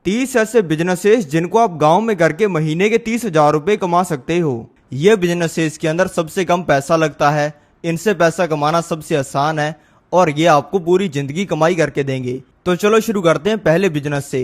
30 ऐसे बिजनेसेस जिनको आप गांव में करके महीने के 30,000 रुपए कमा सकते हो। ये बिजनेसेस के अंदर सबसे कम पैसा लगता है, इनसे पैसा कमाना सबसे आसान है और ये आपको पूरी जिंदगी कमाई करके देंगे। तो चलो शुरू करते हैं पहले बिजनेस से।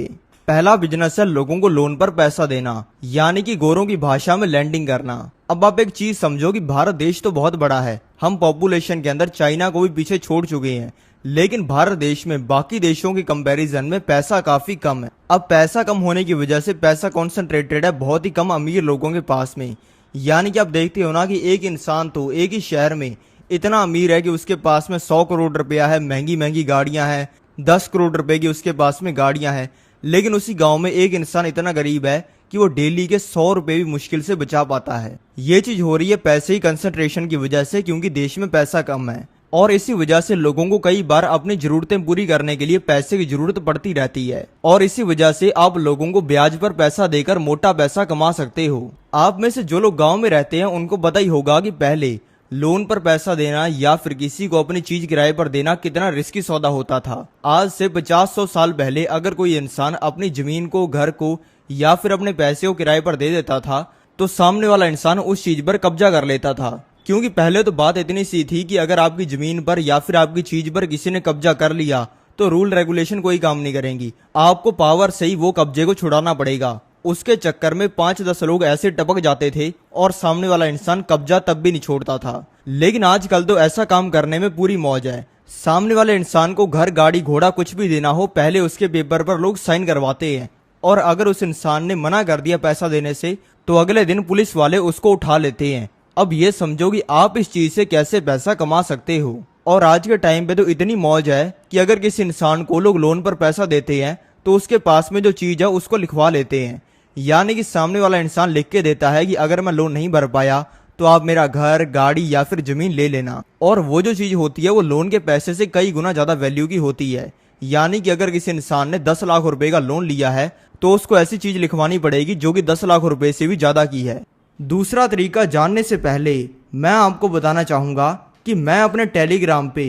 पहला बिजनेस है लोगों को लोन पर पैसा देना, यानी कि गोरों की भाषा में लैंडिंग करना। अब आप एक चीज समझो कि भारत देश तो बहुत बड़ा है, हम पॉपुलेशन के अंदर चाइना को भी पीछे छोड़ चुके हैं, लेकिन भारत देश में बाकी देशों के कंपैरिजन में पैसा काफी कम है। अब पैसा कम होने की वजह से पैसा कॉन्सेंट्रेटेड है बहुत ही कम अमीर लोगों के पास में। यानी कि आप देखते हो ना कि एक इंसान तो एक ही शहर में इतना अमीर है कि उसके पास में 100 करोड़ रुपया है, महंगी महंगी गाड़ियां हैं, 10 करोड़ रुपए की उसके पास में गाड़ियां हैं। लेकिन उसी गांव में एक इंसान इतना गरीब है कि वो डेली के 100 रुपए भी मुश्किल से बचा पाता है। ये चीज हो रही है पैसे ही कंसंट्रेशन की वजह से, क्योंकि देश में पैसा कम है और इसी वजह से लोगों को कई बार अपनी जरूरतें पूरी करने के लिए पैसे की जरूरत पड़ती रहती है। और इसी वजह से आप लोगों को ब्याज पर पैसा देकर मोटा पैसा कमा सकते हो। आप में से जो लोग गांव में रहते हैं उनको पता ही होगा कि पहले लोन पर पैसा देना या फिर किसी को अपनी चीज किराए पर देना कितना रिस्की सौदा होता था। आज से 50-100 साल पहले अगर कोई इंसान अपनी जमीन को, घर को या फिर अपने पैसे को किराए पर दे देता था तो सामने वाला इंसान उस चीज पर कब्जा कर लेता था। क्योंकि पहले तो बात इतनी सी थी कि अगर आपकी जमीन पर या फिर आपकी चीज पर किसी ने कब्जा कर लिया तो रूल रेगुलेशन कोई काम नहीं करेंगी, आपको पावर से ही वो कब्जे को छुड़ाना पड़ेगा। उसके चक्कर में 5-10 लोग ऐसे टपक जाते थे और सामने वाला इंसान कब्जा तब भी नहीं छोड़ता था। लेकिन आजकल तो ऐसा काम करने में पूरी मौज है। सामने वाले इंसान को घर, गाड़ी, घोड़ा कुछ भी देना हो, पहले उसके पेपर पर लोग साइन करवाते हैं और अगर उस इंसान ने मना कर दिया पैसा देने से तो अगले दिन पुलिस वाले उसको उठा लेते हैं। अब ये समझो कि आप इस चीज से कैसे पैसा कमा सकते हो। और आज के टाइम पे तो इतनी मौज है कि अगर किसी इंसान को लोग लोन पर पैसा देते हैं तो उसके पास में जो चीज है उसको लिखवा लेते हैं। यानी कि सामने वाला इंसान लिख के देता है कि अगर मैं लोन नहीं भर पाया तो आप मेरा घर, गाड़ी या फिर जमीन ले लेना। और वो जो चीज होती है वो लोन के पैसे से कई गुना ज्यादा वैल्यू की होती है। यानी कि अगर किसी इंसान ने 10 लाख रुपए का लोन लिया है तो उसको ऐसी चीज लिखवानी पड़ेगी जो कि 10 लाख रुपए से भी ज्यादा की है। दूसरा तरीका जानने से पहले मैं आपको बताना चाहूंगा कि मैं अपने टेलीग्राम पे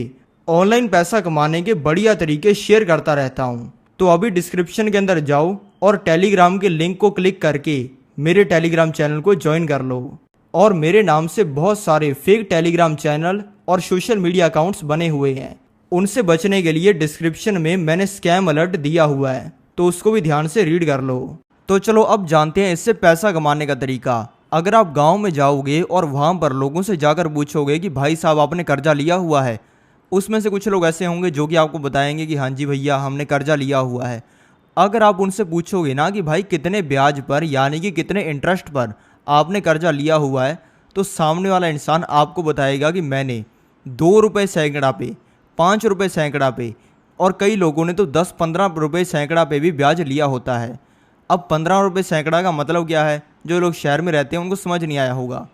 ऑनलाइन पैसा कमाने के बढ़िया तरीके शेयर करता रहता हूं। तो अभी डिस्क्रिप्शन के अंदर जाओ और टेलीग्राम के लिंक को क्लिक करके मेरे टेलीग्राम चैनल को ज्वाइन कर लो। और मेरे नाम से बहुत सारे फेक टेलीग्राम चैनल और सोशल मीडिया अकाउंट्स बने हुए हैं, उनसे बचने के लिए डिस्क्रिप्शन में मैंने स्कैम अलर्ट दिया हुआ है, तो उसको भी ध्यान से रीड कर लो। तो चलो अब जानते हैं इससे पैसा कमाने का तरीका। अगर आप गांव में जाओगे और वहां पर लोगों से जाकर पूछोगे कि भाई साहब आपने कर्जा लिया हुआ है, उसमें से कुछ लोग ऐसे होंगे जो कि आपको बताएंगे कि हाँ जी भैया हमने कर्जा लिया हुआ है। अगर आप उनसे पूछोगे ना कि भाई कितने ब्याज पर यानी कि कितने इंटरेस्ट पर आपने कर्जा लिया हुआ है, तो सामने वाला इंसान आपको बताएगा कि मैंने 2 रुपये सैकड़ा पे, 5 रुपये सैकड़ा पे और कई लोगों ने तो 10-15 रुपये सैकड़ा पे भी ब्याज लिया होता है। अब 15 रुपये सैकड़ा का मतलब क्या है, जो लोग शहर में रहते हैं उनको समझ नहीं आया होगा।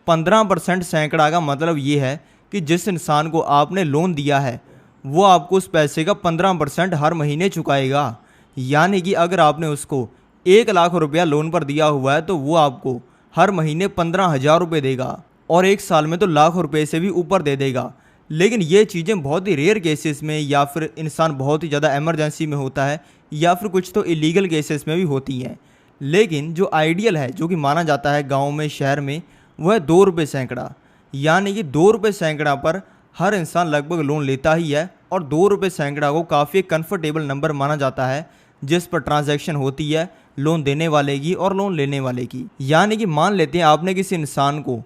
15% सैकड़ा का मतलब ये है कि जिस इंसान को आपने लोन दिया है वो आपको उस पैसे का 15% हर महीने चुकाएगा। यानी कि अगर आपने उसको 1 लाख रुपया लोन पर दिया हुआ है तो वो आपको हर महीने 15,000 रुपये देगा और 1 साल में तो लाख रुपए से भी ऊपर दे देगा। लेकिन ये चीज़ें बहुत ही रेयर केसेस में या फिर इंसान बहुत ही ज़्यादा इमरजेंसी में होता है या फिर कुछ तो इलीगल केसेस में भी होती हैं। लेकिन जो आइडियल है, जो कि माना जाता है गांव में, शहर में, वह है 2 रुपये सैकड़ा। यानी कि 2 रुपये सैकड़ा पर हर इंसान लगभग लोन लेता ही है और 2 रुपये सैकड़ा को काफ़ी कंफर्टेबल नंबर माना जाता है जिस पर ट्रांजैक्शन होती है लोन देने वाले की और लोन लेने वाले की। यानी कि मान लेते हैं आपने किसी इंसान को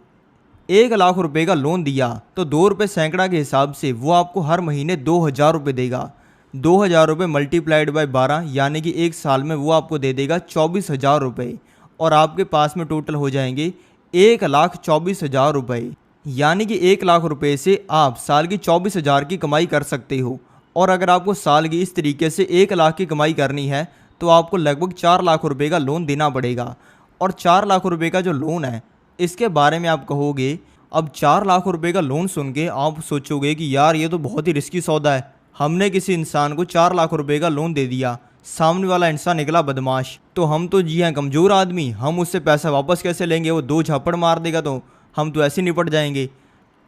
1 लाख रुपए का लोन दिया तो 2 रुपये सैकड़ा के हिसाब से वो आपको हर महीने 2,000 रुपये देगा। 2,000 रुपये मल्टीप्लाइड बाय 12 यानी कि 1 साल में वो आपको दे देगा 24,000 रुपये और आपके पास में टोटल हो जाएंगे 1,24,000 रुपये। यानी कि 1 लाख रुपए से आप साल की 24,000 की कमाई कर सकते हो। और अगर आपको साल की इस तरीके से 1 लाख की कमाई करनी है तो आपको लगभग 4 लाख रुपए का लोन देना पड़ेगा। और 4 लाख रुपए का जो लोन है इसके बारे में आप कहोगे, अब 4 लाख रुपए का लोन सुन के आप सोचोगे कि यार ये तो बहुत ही रिस्की सौदा है, हमने किसी इंसान को 4 लाख रुपए का लोन दे दिया, सामने वाला इंसान निकला बदमाश, तो हम तो जी हैं कमज़ोर आदमी, हम उससे पैसा वापस कैसे लेंगे, वो 2 झापड़ मार देगा तो हम तो ऐसे निपट जाएंगे।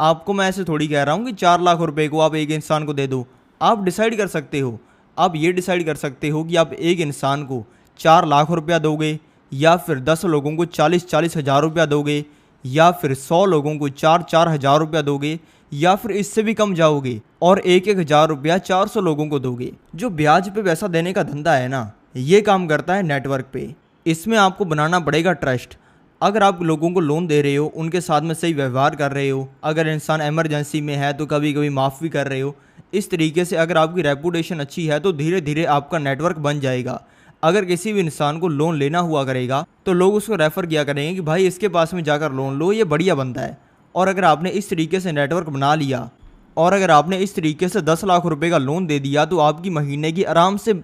आपको मैं ऐसे थोड़ी कह रहा हूँ कि 4 लाख रुपए को आप एक इंसान को दे दो। आप डिसाइड कर सकते हो, आप ये डिसाइड कर सकते हो कि आप एक इंसान को 4 लाख रुपया दोगे, या फिर 10 लोगों को 40-40 हज़ार रुपया दोगे, या फिर 100 लोगों को 4-4 हज़ार रुपया दोगे, या फिर इससे भी कम जाओगे और 1-1 हज़ार रुपया 400 लोगों को दोगे। जो ब्याज पे पैसा देने का धंधा है ना, ये काम करता है नेटवर्क पे। इसमें आपको बनाना पड़ेगा ट्रस्ट। अगर आप लोगों को लोन दे रहे हो, उनके साथ में सही व्यवहार कर रहे हो, अगर इंसान इमरजेंसी में है तो कभी कभी माफ़ भी कर रहे हो, इस तरीके से अगर आपकी रेपुटेशन अच्छी है तो धीरे धीरे आपका नेटवर्क बन जाएगा। अगर किसी भी इंसान को लोन लेना हुआ करेगा तो लोग उसको रेफ़र किया करेंगे कि भाई इसके पास में जाकर लोन लो, ये बढ़िया बंदा है। और अगर आपने इस तरीके से नेटवर्क बना लिया और अगर आपने इस तरीके से 10 लाख रुपए का लोन दे दिया तो आपकी महीने की आराम से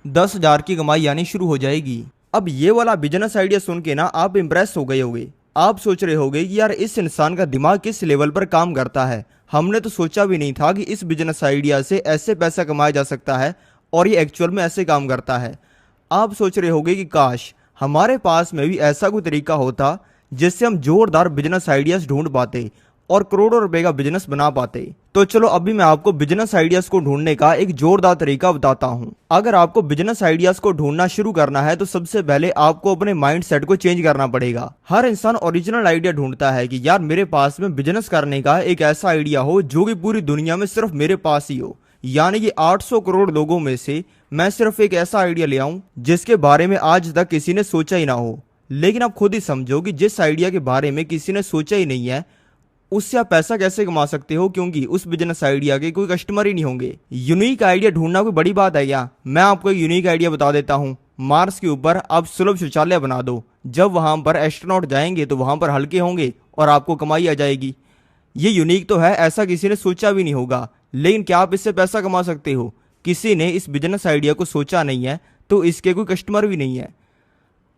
10,000 की कमाई आनी शुरू हो जाएगी। अब ये वाला बिजनेस आइडिया सुन के ना आप इम्प्रेस हो गए होगे। आप सोच रहे होगे कि यार इस इंसान का दिमाग किस लेवल पर काम करता है, हमने तो सोचा भी नहीं था कि इस बिजनेस आइडिया से ऐसे पैसा कमाया जा सकता है और ये एक्चुअल में ऐसे काम करता है। आप सोच रहे होगे कि काश हमारे पास में भी ऐसा कोई तरीका होता जिससे हम जोरदार बिजनेस आइडियाज ढूंढ पाते और करोड़ों रुपए का बिजनेस बना पाते। तो चलो अभी मैं आपको बिजनेस आइडियाज को ढूंढने का एक जोरदार तरीका बताता हूं। अगर आपको बिजनेस आइडियाज को ढूंढना शुरू करना है तो सबसे पहले आपको अपने माइंड सेट को चेंज करना पड़ेगा। हर इंसान ओरिजिनल आइडिया ढूंढता है कि यार मेरे पास में बिजनेस करने का एक ऐसा आइडिया हो जो कि पूरी दुनिया में सिर्फ मेरे पास ही हो, यानी कि 800 करोड़ लोगों में से मैं सिर्फ एक ऐसा आइडिया ले आऊं जिसके बारे में आज तक किसी ने सोचा ही ना हो। लेकिन आप खुद ही समझो कि जिस आइडिया के बारे में किसी ने सोचा ही नहीं है उससे आप पैसा कैसे कमा सकते हो, क्योंकि उस बिजनेस आइडिया के कोई कस्टमर ही नहीं होंगे। यूनिक आइडिया ढूंढना कोई बड़ी बात है क्या? मैं आपको एक यूनिक आइडिया बता देता हूँ। मार्स के ऊपर आप सुलभ शौचालय बना दो। जब वहां पर एस्ट्रोनॉट जाएंगे तो वहां पर हल्के होंगे और आपको कमाई आ जाएगी। ये यूनिक तो है, ऐसा किसी ने सोचा भी नहीं होगा, लेकिन क्या आप इससे पैसा कमा सकते हो? किसी ने इस बिजनेस आइडिया को सोचा नहीं है तो इसके कोई कस्टमर भी नहीं है।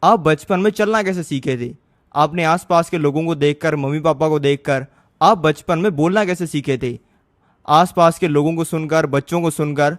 आप बचपन में चलना कैसे सीखे थे? आपने आसपास के लोगों को देखकर, मम्मी पापा को देखकर। आप बचपन में बोलना कैसे सीखे थे? आसपास के लोगों को सुनकर, बच्चों को सुनकर।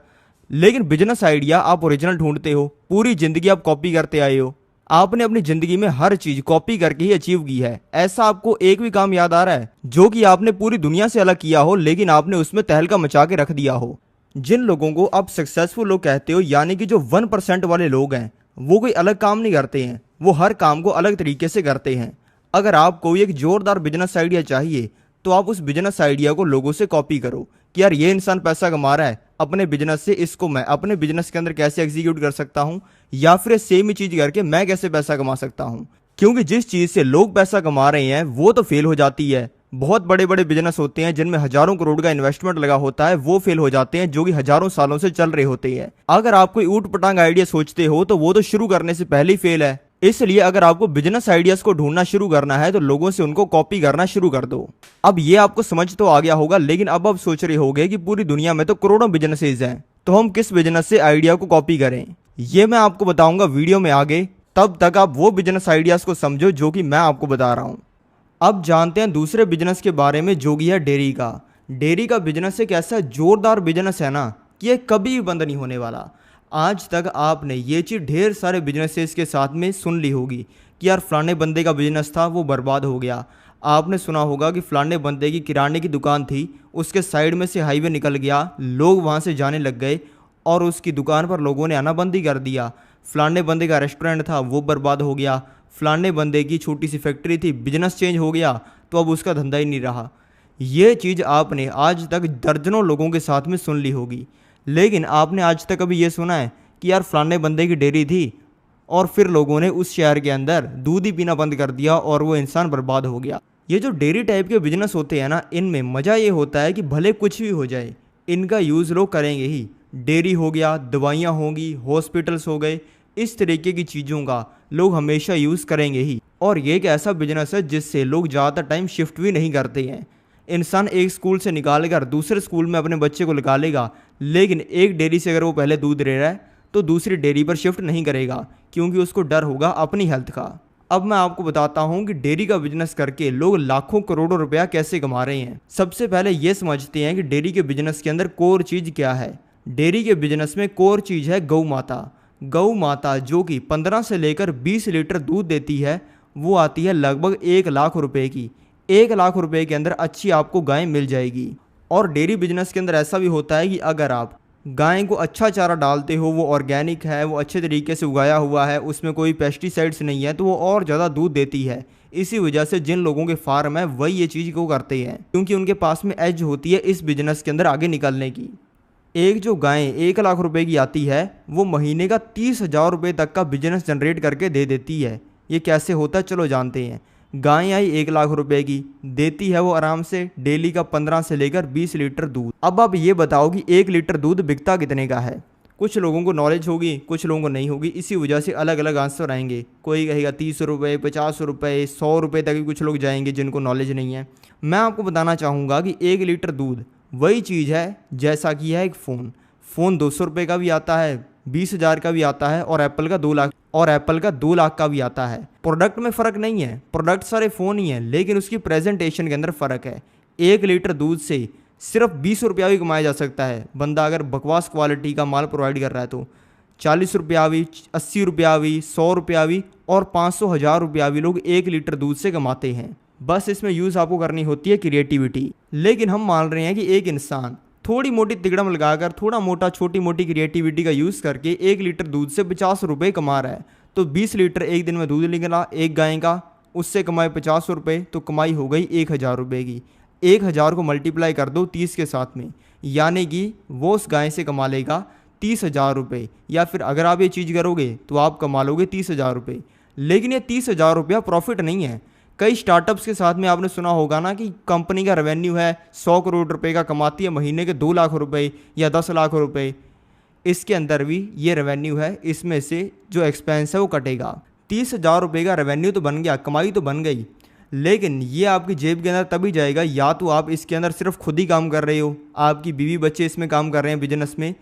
लेकिन बिजनेस आइडिया आप ओरिजिनल ढूंढते हो, पूरी जिंदगी आप कॉपी करते आए हो। आपने अपनी जिंदगी में हर चीज कॉपी करके ही अचीव की है। ऐसा आपको एक भी काम याद आ रहा है जो कि आपने पूरी दुनिया से अलग किया हो लेकिन आपने उसमें तहलका मचा के रख दिया हो? जिन लोगों को आप सक्सेसफुल लोग कहते हो, यानी कि जो 1% वाले लोग हैं, वो कोई अलग काम नहीं करते हैं, वो हर काम को अलग तरीके से करते हैं। अगर आपको एक जोरदार बिजनेस आइडिया चाहिए तो आप उस बिजनेस आइडिया को लोगों से कॉपी करो कि यार ये इंसान पैसा कमा रहा है अपने बिजनेस से, इसको मैं अपने बिजनेस के अंदर कैसे एग्जीक्यूट कर सकता हूं, या फिर सेम ही चीज करके मैं कैसे पैसा कमा सकता हूं। क्योंकि जिस चीज से लोग पैसा कमा रहे हैं वो तो फेल हो जाती है। बहुत बड़े बड़े बिजनेस होते हैं जिनमें हजारों करोड़ का इन्वेस्टमेंट लगा होता है, वो फेल हो जाते हैं जो कि हजारों सालों से चल रहे होते हैं। अगर आप कोई ऊट पटांग आइडिया सोचते हो तो वो तो शुरू करने से पहले ही फेल है। इसलिए अगर आपको बिजनेस आइडियाज को ढूंढना शुरू करना है तो लोगों से उनको कॉपी करना शुरू कर दो। अब ये आपको समझ तो आ गया होगा, लेकिन अब आप सोच रहे होंगे कि पूरी दुनिया में तो करोड़ों बिजनेसेस हैं, तो हम किस बिजनेस से आइडिया को कॉपी करें? ये मैं आपको बताऊंगा वीडियो में आगे। तब तक आप वो बिजनेस आइडियाज को समझो जो कि मैं आपको बता रहा हूं। अब जानते हैं दूसरे बिजनेस के बारे में जो कि है डेयरी का। डेयरी का बिजनेस एक ऐसा जोरदार बिजनेस है ना कि ये कभी भी बंद नहीं होने वाला। आज तक आपने ये चीज़ ढेर सारे बिजनेसेस के साथ में सुन ली होगी कि यार फलाने बंदे का बिजनेस था वो बर्बाद हो गया। आपने सुना होगा कि फलाने बंदे की किराने की दुकान थी, उसके साइड में से हाईवे निकल गया, लोग वहाँ से जाने लग गए और उसकी दुकान पर लोगों ने आना बंद ही कर दिया। फलाने बंदे का रेस्टोरेंट था वो बर्बाद हो गया। फलाने बंदे की छोटी सी फैक्ट्री थी, बिजनेस चेंज हो गया तो अब उसका धंधा ही नहीं रहा। ये चीज़ आपने आज तक दर्जनों लोगों के साथ में सुन ली होगी, लेकिन आपने आज तक कभी ये सुना है कि यार फलाने बंदे की डेयरी थी और फिर लोगों ने उस शहर के अंदर दूध ही पीना बंद कर दिया और वो इंसान बर्बाद हो गया? ये जो डेयरी टाइप के बिजनेस होते हैं ना, इनमें मज़ा ये होता है कि भले कुछ भी हो जाए इनका यूज़ लोग करेंगे ही। डेयरी हो गया, दवाइयाँ होंगी, हॉस्पिटल्स हो गए, इस तरीके की चीज़ों का लोग हमेशा यूज़ करेंगे ही। और ये एक ऐसा बिजनेस है जिससे लोग ज़्यादातर टाइम शिफ्ट भी नहीं करते हैं। इंसान एक स्कूल से निकाल कर दूसरे स्कूल में अपने बच्चे को लगा लेगा, लेकिन एक डेयरी से अगर वो पहले दूध ले रहा है तो दूसरी डेयरी पर शिफ्ट नहीं करेगा, क्योंकि उसको डर होगा अपनी हेल्थ का। अब मैं आपको बताता हूँ कि डेयरी का बिजनेस करके लोग लाखों करोड़ों रुपया कैसे कमा रहे हैं। सबसे पहले ये समझते हैं कि डेयरी के बिजनेस के अंदर कोर चीज़ क्या है। डेयरी के बिजनेस में कोर चीज़ है गौ माता। गौ माता जो कि 15 से लेकर 20 लीटर दूध देती है, वो आती है लगभग 1 लाख रुपए की। 1 लाख रुपए के अंदर अच्छी आपको गाय मिल जाएगी। और डेयरी बिजनेस के अंदर ऐसा भी होता है कि अगर आप गाय को अच्छा चारा डालते हो, वो ऑर्गेनिक है, वो अच्छे तरीके से उगाया हुआ है, उसमें कोई पेस्टिसाइड्स नहीं है, तो वो और ज़्यादा दूध देती है। इसी वजह से जिन लोगों के फार्म है वही ये चीज़ को करते हैं, क्योंकि उनके पास में एज होती है इस बिजनेस के अंदर आगे निकलने की। एक जो गाय 1 लाख रुपए की आती है, वो महीने का 30,000 रुपये तक का बिजनेस जनरेट करके दे देती है। ये कैसे होता है चलो जानते हैं। गाय आई 1 लाख रुपए की, देती है वो आराम से डेली का 15 से लेकर 20 लीटर दूध। अब आप ये बताओ कि 1 लीटर दूध बिकता कितने का है। कुछ लोगों को नॉलेज होगी, कुछ लोगों को नहीं होगी, इसी वजह से अलग अलग आंसर आएंगे। कोई कहेगा 30 रुपये, 50 रुपये, 100 रुपये तक भी कुछ लोग जाएंगे जिनको नॉलेज नहीं है। मैं आपको बताना चाहूँगा कि 1 लीटर दूध वही चीज़ है जैसा कि है एक फ़ोन 200 रुपये का भी आता है, 20,000 का भी आता है, और एप्पल का 2 लाख का भी आता है। प्रोडक्ट में फ़र्क नहीं है, प्रोडक्ट सारे फ़ोन ही हैं, लेकिन उसकी प्रेजेंटेशन के अंदर फ़र्क है। 1 लीटर दूध से सिर्फ 20 रुपया भी कमाया जा सकता है। बंदा अगर बकवास क्वालिटी का माल प्रोवाइड कर रहा है तो 40 रुपया भी, 80 रुपया भी, 100 रुपया भी और 500,000 रुपया भी लोग 1 लीटर दूध से कमाते हैं। बस इसमें यूज़ आपको करनी होती है क्रिएटिविटी। लेकिन हम मान रहे हैं कि एक इंसान थोड़ी मोटी तिकड़म लगाकर, थोड़ा मोटा छोटी मोटी क्रिएटिविटी का यूज़ करके 1 लीटर दूध से 50 रुपये कमा रहा है। तो 20 लीटर एक दिन में दूध निकला एक गाय का, उससे कमाए 50 रुपये, तो कमाई हो गई 1,000 रुपये की। 1,000 को मल्टीप्लाई कर दो 30 के साथ में, यानी कि वो उस गाय से कमा लेगा 30,000 रुपये। या फिर अगर आप ये चीज़ करोगे तो आप कमा लोगे 30,000 रुपये। लेकिन ये 30,000 रुपया प्रॉफिट नहीं है। कई स्टार्टअप्स के साथ में आपने सुना होगा ना कि कंपनी का रेवेन्यू है 100 करोड़ रुपए का, कमाती है महीने के 2 लाख रुपए या 10 लाख रुपए। इसके अंदर भी ये रेवेन्यू है, इसमें से जो एक्सपेंस है वो कटेगा। 30,000 रुपये का रेवेन्यू तो बन गया, कमाई तो बन गई, लेकिन ये आपकी जेब के अंदर तभी जाएगा या तो आप इसके अंदर सिर्फ खुद ही काम कर रहे हो, आपकी बीवी बच्चे इसमें काम कर रहे हैं बिजनेस में।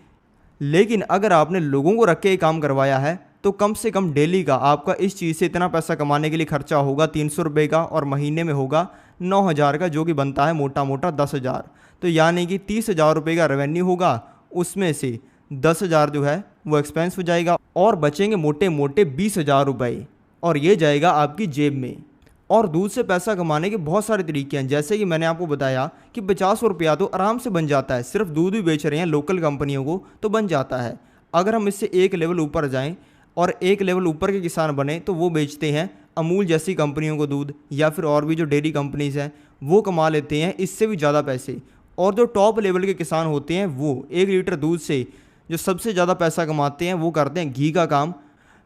लेकिन अगर आपने लोगों को रख के काम करवाया है तो कम से कम डेली का आपका इस चीज़ से इतना पैसा कमाने के लिए खर्चा होगा 300 रुपये का, और महीने में होगा 9,000 का, जो कि बनता है मोटा मोटा 10,000। तो यानी कि 30,000 रुपये का रेवेन्यू होगा, उसमें से 10,000 जो है वो एक्सपेंस हो जाएगा और बचेंगे मोटे मोटे 20,000 रुपये, और ये जाएगा आपकी जेब में। और दूध से पैसा कमाने के बहुत सारे तरीके हैं, जैसे कि मैंने आपको बताया कि 50 रुपया तो आराम से बन जाता है। सिर्फ दूध भी बेच रहे हैं लोकल कंपनियों को तो बन जाता है। अगर हम इससे एक लेवल ऊपर जाएं और एक लेवल ऊपर के किसान बने तो वो बेचते हैं अमूल जैसी कंपनियों को दूध, या फिर और भी जो डेयरी कंपनीज हैं वो कमा लेते हैं इससे भी ज़्यादा पैसे। और जो टॉप लेवल के किसान होते हैं वो 1 लीटर दूध से जो सबसे ज़्यादा पैसा कमाते हैं वो करते हैं घी का काम।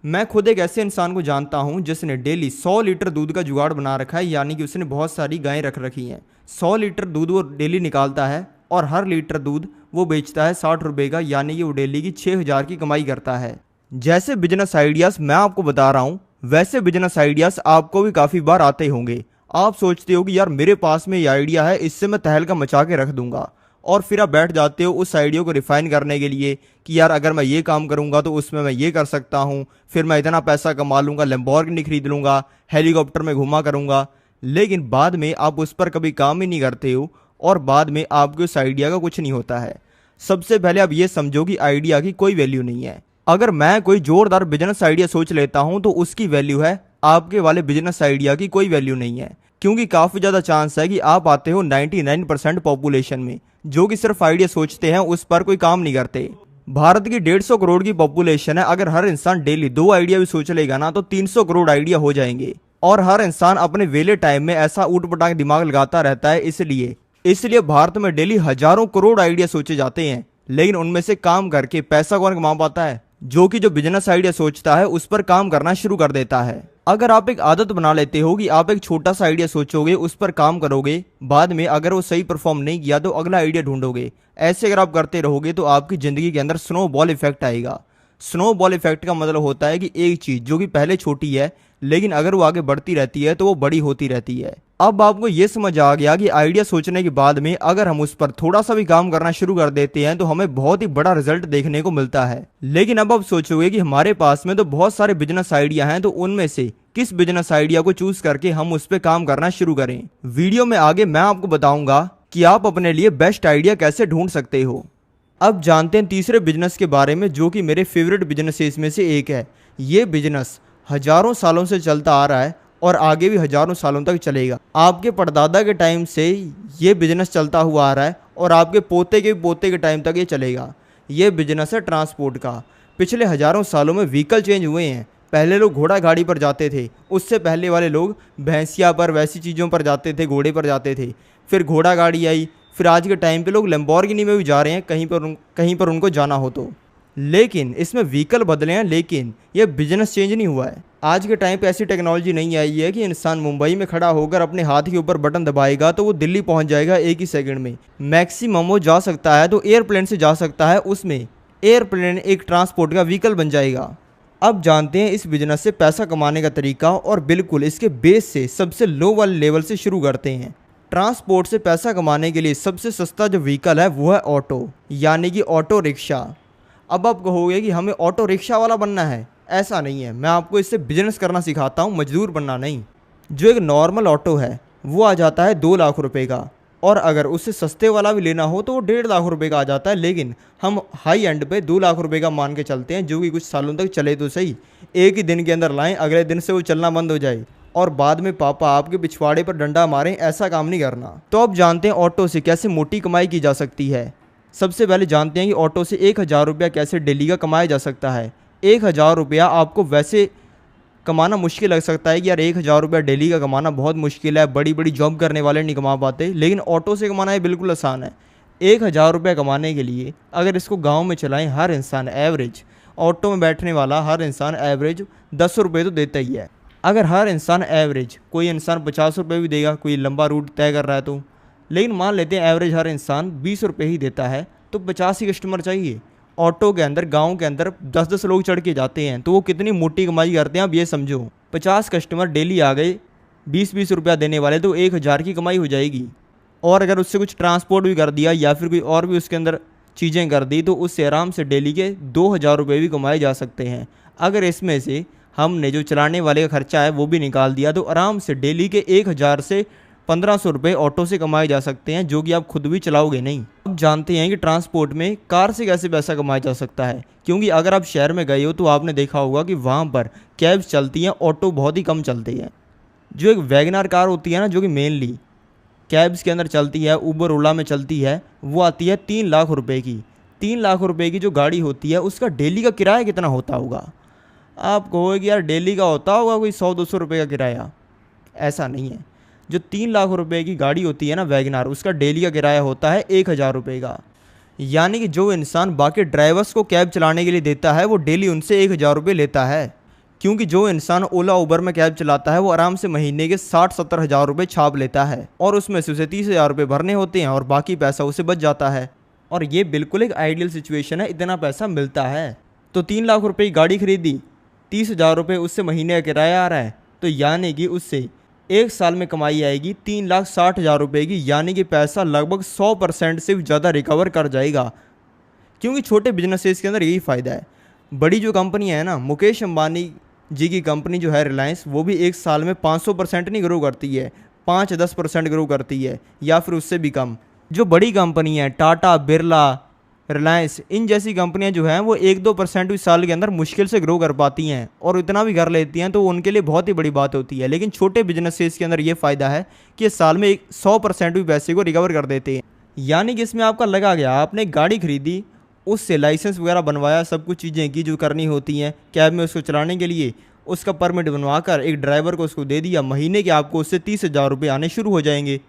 मैं खुद एक ऐसे इंसान को जानता हूं जिसने डेली 100 लीटर दूध का जुगाड़ बना रखा है, यानी कि उसने बहुत सारी गायें रख रखी हैं। 100 लीटर दूध वो डेली निकालता है और हर लीटर दूध वो बेचता है 60 रुपये का, यानी कि वो डेली की 6,000 की कमाई करता है। जैसे बिजनेस आइडियाज़ मैं आपको बता रहा हूँ, वैसे बिजनेस आइडियाज़ आपको भी काफ़ी बार आते होंगे। आप सोचते हो कि यार मेरे पास में ये आइडिया है, इससे मैं तहलका मचा के रख दूंगा, और फिर आप बैठ जाते हो उस आइडिया को रिफाइन करने के लिए कि यार अगर मैं ये काम करूंगा तो उसमें मैं ये कर सकता हूँ, फिर मैं इतना पैसा कमा लूंगा, लैम्बोर्गिनी खरीद लूंगा, हेलीकॉप्टर में घुमा करूंगा। लेकिन बाद में आप उस पर कभी काम ही नहीं करते हो और बाद में आपके उस आइडिया का कुछ नहीं होता है। सबसे पहले आप ये समझो कि आइडिया की कोई वैल्यू नहीं है। अगर मैं कोई जोरदार बिजनेस आइडिया सोच लेता हूं तो उसकी वैल्यू है, आपके वाले बिजनेस आइडिया की कोई वैल्यू नहीं है, क्योंकि काफ़ी ज़्यादा चांस है कि आप आते हो 99% पॉपुलेशन में जो कि सिर्फ आइडिया सोचते हैं, उस पर कोई काम नहीं करते। भारत की 150 करोड़ की पॉपुलेशन है, अगर हर इंसान डेली 2 आइडिया भी सोच लेगा ना तो 300 करोड़ आइडिया हो जाएंगे। और हर इंसान अपने वेले टाइम में ऐसा ऊट पटांग दिमाग लगाता रहता है, इसलिए भारत में डेली हजारों करोड़ आइडिया सोचे जाते हैं, लेकिन उनमें से काम करके पैसा कौन कमा पाता है? जो कि जो बिजनेस आइडिया सोचता है उस पर काम करना शुरू कर देता है। अगर आप एक आदत बना लेते हो कि आप एक छोटा सा आइडिया सोचोगे, उस पर काम करोगे, बाद में अगर वो सही परफॉर्म नहीं किया तो अगला आइडिया ढूंढोगे, ऐसे अगर आप करते रहोगे तो आपकी जिंदगी के अंदर स्नोबॉल इफेक्ट आएगा। स्नोबॉल इफेक्ट का मतलब होता है कि एक चीज जो कि पहले छोटी है लेकिन अगर वो आगे बढ़ती रहती है तो वो बड़ी होती रहती है। अब आपको ये समझ आ गया कि आइडिया सोचने के बाद में अगर हम उस पर थोड़ा सा भी काम करना शुरू कर देते हैं तो हमें बहुत ही बड़ा रिजल्ट देखने को मिलता है। लेकिन अब आप सोचोगे कि हमारे पास में तो बहुत सारे बिजनेस आइडिया हैं, तो उनमें से किस बिजनेस आइडिया को चूज करके हम उस पर काम करना शुरू करें। वीडियो में आगे मैं आपको बताऊंगा कि आप अपने लिए बेस्ट आइडिया कैसे ढूंढ सकते हो। अब जानते हैं तीसरे बिजनेस के बारे में, जो कि मेरे फेवरेट बिजनेसेस में से एक है। ये बिजनेस हजारों सालों से चलता आ रहा है और आगे भी हजारों सालों तक चलेगा। आपके परदादा के टाइम से ये बिजनेस चलता हुआ आ रहा है और आपके पोते के पोते के टाइम तक ये चलेगा। ये बिजनेस है ट्रांसपोर्ट का। पिछले हजारों सालों में व्हीकल चेंज हुए हैं। पहले लोग घोड़ा गाड़ी पर जाते थे, उससे पहले वाले लोग भैंसिया पर वैसी चीज़ों पर जाते थे, घोड़े पर जाते थे। फिर घोड़ा गाड़ी आई, फिर आज के टाइम पे लोग लैम्बोर्गिनी में भी जा रहे हैं कहीं पर उनको जाना हो तो। लेकिन इसमें व्हीकल बदले हैं, लेकिन ये बिजनेस चेंज नहीं हुआ है। आज के टाइम पे ऐसी टेक्नोलॉजी नहीं आई है कि इंसान मुंबई में खड़ा होकर अपने हाथ के ऊपर बटन दबाएगा तो वो दिल्ली पहुंच जाएगा एक ही सेकंड में। मैक्सिमम वो जा सकता है तो एयरप्लेन से जा सकता है, उसमें एयरप्लेन एक ट्रांसपोर्ट का व्हीकल बन जाएगा। अब जानते हैं इस बिजनेस से पैसा कमाने का तरीका, और बिल्कुल इसके बेस से सबसे लो वाले लेवल से शुरू करते हैं। ट्रांसपोर्ट से पैसा कमाने के लिए सबसे सस्ता जो व्हीकल है वो है ऑटो, यानी कि ऑटो रिक्शा। अब आप कहोगे कि हमें ऑटो रिक्शा वाला बनना है, ऐसा नहीं है। मैं आपको इससे बिजनेस करना सिखाता हूँ, मजदूर बनना नहीं। जो एक नॉर्मल ऑटो है वो आ जाता है 2 लाख रुपए का, और अगर उससे सस्ते वाला भी लेना हो तो वो 1.5 लाख रुपए का आ जाता है। लेकिन हम हाई एंड पे 2 लाख रुपए का मान के चलते हैं, जो कि कुछ सालों तक चले तो सही। एक ही दिन के अंदर लाएं, अगले दिन से वो चलना बंद हो जाए और बाद में पापा आपके पिछवाड़े पर डंडा मारें, ऐसा काम नहीं करना। तो अब जानते हैं ऑटो से कैसे मोटी कमाई की जा सकती है। सबसे पहले जानते हैं कि ऑटो से 1000 रुपया कैसे डेली का कमाया जा सकता है। 1000 रुपया आपको वैसे कमाना मुश्किल लग सकता है कि यार 1000 रुपया डेली का कमाना बहुत मुश्किल है, बड़ी बड़ी जॉब करने वाले नहीं कमा पाते, लेकिन ऑटो से कमाना ये बिल्कुल आसान है। 1000 रुपया कमाने के लिए अगर इसको गांव में चलाएं, हर इंसान एवरेज, ऑटो में बैठने वाला हर इंसान एवरेज 10 रुपये तो देता ही है। अगर हर इंसान एवरेज, कोई इंसान 50 रुपये भी देगा, कोई लंबा रूट तय कर रहा है तो, लेकिन मान लेते हैं एवरेज हर इंसान 20 रुपये ही देता है, तो 50 ही कस्टमर चाहिए। ऑटो के अंदर गांव के अंदर 10-10 लोग चढ़ के जाते हैं, तो वो कितनी मोटी कमाई करते हैं आप ये समझो। 50 कस्टमर डेली आ गए 20-20 रुपया देने वाले, तो 1000 की कमाई हो जाएगी। और अगर उससे कुछ ट्रांसपोर्ट भी कर दिया या फिर कोई और भी उसके अंदर चीज़ें कर दी, तो उससे आराम से डेली के 2000 रुपये भी कमाए जा सकते हैं। अगर इसमें से हमने जो चलाने वाले का खर्चा है वो भी निकाल दिया, तो आराम से डेली के 1000 से 1500 रुपये ऑटो से कमाए जा सकते हैं, जो कि आप खुद भी चलाओगे नहीं। अब जानते हैं कि ट्रांसपोर्ट में कार से कैसे पैसा कमाया जा सकता है, क्योंकि अगर आप शहर में गए हो तो आपने देखा होगा कि वहाँ पर कैब्स चलती हैं, ऑटो बहुत ही कम चलते हैं। जो एक वैगनार कार होती है ना, जो कि मेनली कैब्स के अंदर चलती है, उबर ओला में चलती है, वो आती है 3 लाख रुपए की। 3 लाख रुपए की जो गाड़ी होती है उसका डेली का किराया कितना होता होगा? आप कहोगे कि यार डेली का होता होगा कोई 100-200 रुपये का किराया। ऐसा नहीं है। जो 3 लाख रुपए की गाड़ी होती है ना वैगनार, उसका डेली का किराया होता है 1000 रुपये का। यानी कि जो इंसान बाकी ड्राइवर्स को कैब चलाने के लिए देता है वो डेली उनसे 1000 रुपये लेता है, क्योंकि जो इंसान ओला उबर में कैब चलाता है वो आराम से महीने के 60-70 हज़ार रुपये छाप लेता है, और उसमें से उसे 30,000 रुपये भरने होते हैं और बाकी पैसा उसे बच जाता है। और ये बिल्कुल एक आइडियल सिचुएशन है, इतना पैसा मिलता है। तो 3 लाख रुपये की गाड़ी खरीदी, 30,000 रुपये उससे महीने का किराया आ रहा है, तो यानी कि उससे 1 साल में कमाई आएगी 3,60,000 रुपये की। यानी कि पैसा लगभग 100% से भी ज़्यादा रिकवर कर जाएगा, क्योंकि छोटे बिजनेसेस के अंदर यही फ़ायदा है। बड़ी जो कंपनियां हैं ना, मुकेश अंबानी जी की कंपनी जो है रिलायंस, वो भी 1 साल में 500% नहीं ग्रो करती है, 5-10% ग्रो करती है, या फिर उससे भी कम। जो बड़ी कंपनी है टाटा, बिरला, रिलायंस, इन जैसी कंपनियां जो हैं वो 1-2% भी साल के अंदर मुश्किल से ग्रो कर पाती हैं, और इतना भी कर लेती हैं तो उनके लिए बहुत ही बड़ी बात होती है। लेकिन छोटे बिजनेसेस के अंदर ये फ़ायदा है कि साल में 100% भी पैसे को रिकवर कर देते हैं। यानी कि इसमें आपका लगा गया, आपने गाड़ी खरीदी, उससे लाइसेंस वगैरह बनवाया, सब कुछ चीज़ें की जो करनी होती हैं कैब में उसको चलाने के लिए, उसका परमिट बनवा कर एक ड्राइवर को उसको दे दिया, महीने के आपको उससे 30,000 रुपये आने शुरू हो जाएंगे।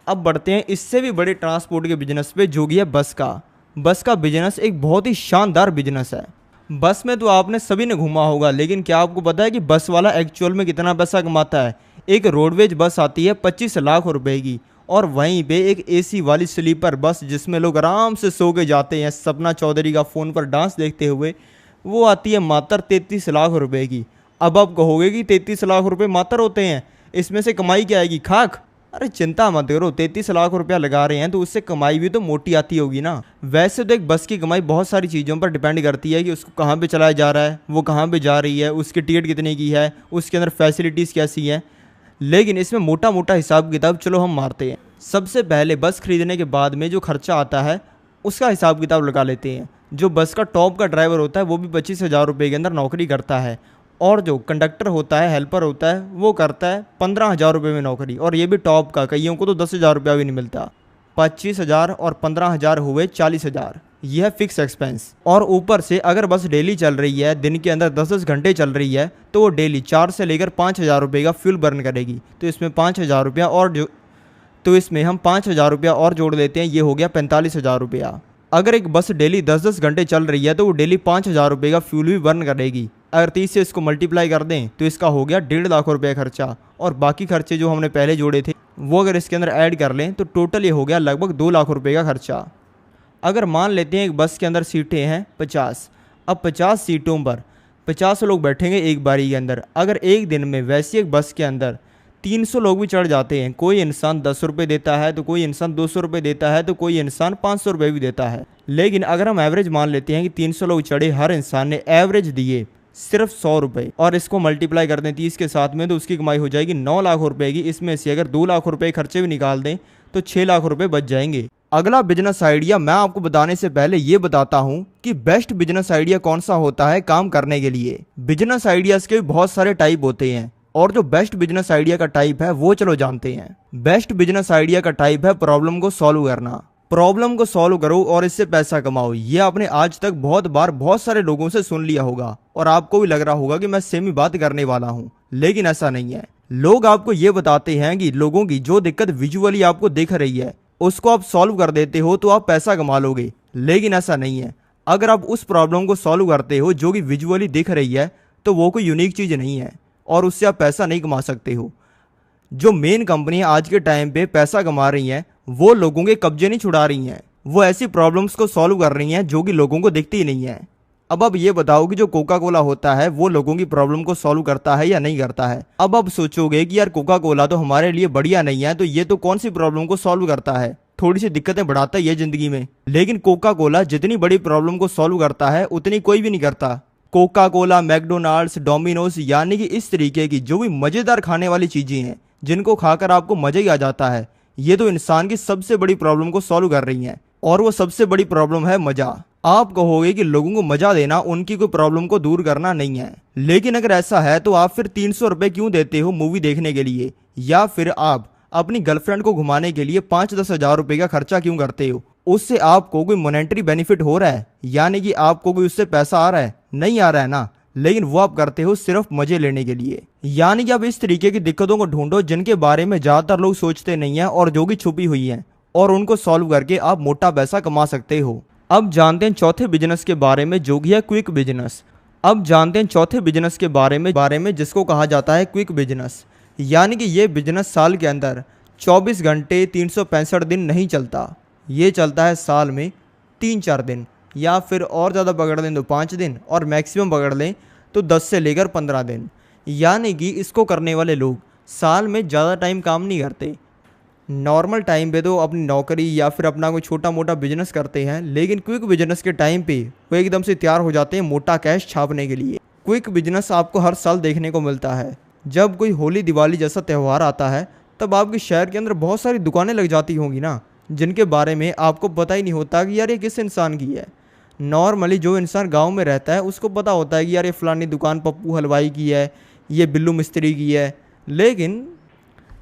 अब बढ़ते हैं इससे भी बड़े ट्रांसपोर्ट के बिजनेस पे, जो कि है बस का। बस का बिजनेस एक बहुत ही शानदार बिजनेस है। बस में तो आपने सभी ने घूमा होगा, लेकिन क्या आपको पता है कि बस वाला एक्चुअल में कितना पैसा कमाता है? एक रोडवेज बस आती है 25 लाख रुपए की, और वहीं पे एक एसी वाली स्लीपर बस जिसमें लोग आराम से सो के जाते हैं सपना चौधरी का फ़ोन पर डांस देखते हुए, वो आती है मात्र 33 लाख रुपए की। अब आप कहोगे कि 33 लाख रुपए मात्र होते हैं, इसमें से कमाई क्या आएगी? खाक। अरे चिंता मत करो, 33 लाख रुपया लगा रहे हैं तो उससे कमाई भी तो मोटी आती होगी ना। वैसे तो एक बस की कमाई बहुत सारी चीज़ों पर डिपेंड करती है कि उसको कहाँ पे चलाया जा रहा है, वो कहाँ पे जा रही है, उसकी टिकट कितने की है, उसके अंदर फैसिलिटीज़ कैसी हैं। लेकिन इसमें मोटा मोटा हिसाब किताब चलो हम मारते हैं। सबसे पहले बस खरीदने के बाद में जो खर्चा आता है उसका हिसाब किताब लगा लेते हैं। जो बस का टॉप का ड्राइवर होता है वो भी 25,000 रुपये के अंदर नौकरी करता है, और जो कंडक्टर होता है, हेल्पर होता है, वो करता है 15,000 रुपये में नौकरी, और ये भी टॉप का। कईयों को तो 10,000 रुपया भी नहीं मिलता। 25,000 और 15,000 हुए 40,000। यह है फिक्स एक्सपेंस। और ऊपर से अगर बस डेली चल रही है, दिन के अंदर 10-10 घंटे चल रही है, तो वो डेली 4 से लेकर 5,000 रुपये का फ्यूल बर्न करेगी। तो इसमें 5,000 रुपया और जो तो इसमें हम 5,000 रुपया और जोड़ देते हैं, ये हो गया 45,000 रुपया। अगर एक बस डेली 10-10 घंटे चल रही है तो वो डेली 5,000 रुपये का फ्यूल भी बर्न करेगी। अगर 30 से इसको मल्टीप्लाई कर दें तो इसका हो गया 1.5 लाख रुपये खर्चा। और बाकी खर्चे जो हमने पहले जोड़े थे वो अगर इसके अंदर ऐड कर लें तो टोटल ये हो गया लगभग 2 लाख रुपये का खर्चा। अगर मान लेते हैं एक बस के अंदर सीटें हैं 50, अब 50 सीटों पर 50 लोग बैठेंगे एक बारी के अंदर। अगर एक दिन में वैसी एक बस के अंदर 300 लोग भी चढ़ जाते हैं, कोई इंसान 10 रुपये देता है तो कोई इंसान 200 रुपये देता है तो कोई इंसान 500 रुपये भी देता है। लेकिन अगर हम एवरेज मान लेते हैं कि 300 लोग चढ़े, हर इंसान ने एवरेज दिए सिर्फ 100 रुपये, और इसको मल्टीप्लाई कर दें 30 के साथ में, तो उसकी कमाई हो जाएगी 9 लाख रुपए की। इसमें से अगर 2 लाख रुपए खर्चे भी निकाल दें तो 6 लाख रुपए बच जाएंगे। अगला बिजनेस आइडिया मैं आपको बताने से पहले ये बताता हूँ कि बेस्ट बिजनेस आइडिया कौन सा होता है काम करने के लिए। बिजनेस आइडियाज के बहुत सारे टाइप होते हैं और जो बेस्ट बिजनेस आइडिया का टाइप है वो चलो जानते हैं। बेस्ट बिजनेस आइडिया का टाइप है प्रॉब्लम को सॉल्व करना। प्रॉब्लम को सॉल्व करो और इससे पैसा कमाओ। ये आपने आज तक बहुत बार बहुत सारे लोगों से सुन लिया होगा और आपको भी लग रहा होगा कि मैं सेम ही बात करने वाला हूँ, लेकिन ऐसा नहीं है। लोग आपको ये बताते हैं कि लोगों की जो दिक्कत विजुअली आपको दिख रही है उसको आप सॉल्व कर देते हो तो आप पैसा कमा लोगे, लेकिन ऐसा नहीं है। अगर आप उस प्रॉब्लम को सॉल्व करते हो जो कि विजुअली दिख रही है तो वो कोई यूनिक चीज़ नहीं है और उससे आप पैसा नहीं कमा सकते हो। जो मेन कंपनियां आज के टाइम पे पैसा कमा रही हैं वो लोगों के कब्जे नहीं छुड़ा रही हैं, वो ऐसी प्रॉब्लम्स को सॉल्व कर रही हैं जो कि लोगों को दिखती ही नहीं है। अब आप ये बताओ कि जो कोका कोला होता है वो लोगों की प्रॉब्लम को सॉल्व करता है या नहीं करता है। अब आप सोचोगे कि यार कोका कोला तो हमारे लिए बढ़िया नहीं है, तो ये तो कौन सी प्रॉब्लम को सॉल्व करता है, थोड़ी सी दिक्कतें बढ़ाता है ये जिंदगी में। लेकिन कोका कोला जितनी बड़ी प्रॉब्लम को सॉल्व करता है उतनी कोई भी नहीं करता। कोका कोला, मैकडोनाल्ड्स, डोमिनोज, यानी कि इस तरीके की जो भी मजेदार खाने वाली चीजें हैं जिनको खाकर आपको मजा ही आ जाता है, ये तो इंसान की सबसे बड़ी प्रॉब्लम को सॉल्व कर रही हैं। और वो सबसे बड़ी प्रॉब्लम है मजा। आप कहोगे कि लोगों को मजा देना उनकी कोई प्रॉब्लम को दूर करना नहीं है, लेकिन अगर ऐसा है तो आप फिर 300 रुपए क्यों देते हो मूवी देखने के लिए, या फिर आप अपनी गर्लफ्रेंड को घुमाने के लिए 5-10 हजार रुपए का खर्चा क्यों करते हो। उससे आपको कोई मॉनेटरी बेनिफिट हो रहा है, यानी कि आपको कोई उससे पैसा आ रहा है? नहीं आ रहा है ना, लेकिन वो आप करते हो सिर्फ मजे लेने के लिए। यानी कि आप इस तरीके की दिक्कतों को ढूंढो जिनके बारे में ज्यादातर लोग सोचते नहीं है और जो कि छुपी हुई हैं, और उनको सॉल्व करके आप मोटा पैसा कमा सकते हो। अब जानते हैं चौथे बिजनेस के बारे में जो कि है क्विक बिजनेस। अब जानते हैं चौथे बिजनेस के बारे में जिसको कहा जाता है क्विक बिजनेस। यानी कि ये बिजनेस साल के अंदर 24 घंटे 365 दिन नहीं चलता, ये चलता है साल में 3-4 दिन, या फिर और ज़्यादा पकड़ लें तो 5 दिन, और मैक्सिमम पकड़ लें तो 10 से लेकर 15 दिन। यानी कि इसको करने वाले लोग साल में ज़्यादा टाइम काम नहीं करते। नॉर्मल टाइम पे तो अपनी नौकरी या फिर अपना कोई छोटा मोटा बिजनेस करते हैं, लेकिन क्विक बिजनेस के टाइम पे वो एकदम से तैयार हो जाते हैं मोटा कैश छापने के लिए। क्विक बिजनेस आपको हर साल देखने को मिलता है। जब कोई होली दिवाली जैसा त्यौहार आता है तब आपके शहर के अंदर बहुत सारी दुकानें लग जाती होंगी ना, जिनके बारे में आपको पता ही नहीं होता कि यार ये किस इंसान की है। नॉर्मली जो इंसान गांव में रहता है उसको पता होता है कि यार ये फलानी दुकान पप्पू हलवाई की है, ये बिल्लू मिस्त्री की है।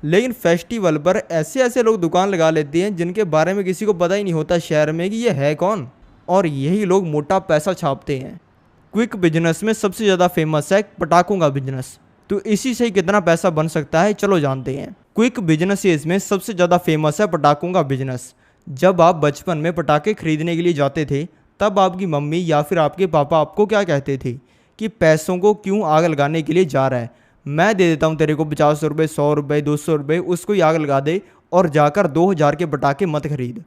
लेकिन फेस्टिवल पर ऐसे ऐसे लोग दुकान लगा लेते हैं जिनके बारे में किसी को पता ही नहीं होता शहर में कि ये है कौन, और यही लोग मोटा पैसा छापते हैं। क्विक बिजनेस में सबसे ज़्यादा फेमस है पटाखों का बिजनेस। तो इसी से कितना पैसा बन सकता है चलो जानते हैं। क्विक बिजनेस में सबसे ज़्यादा फेमस है पटाखों का बिजनेस। जब आप बचपन में पटाखे खरीदने के लिए जाते थे तब आपकी मम्मी या फिर आपके पापा आपको क्या कहते थे कि पैसों को क्यों आग लगाने के लिए जा रहा है, मैं दे देता हूँ तेरे को 50 रुपये, 100 रुपये, 200 रुपये, उसको ही आग लगा दे और जाकर 2000 के पटाखे मत खरीद।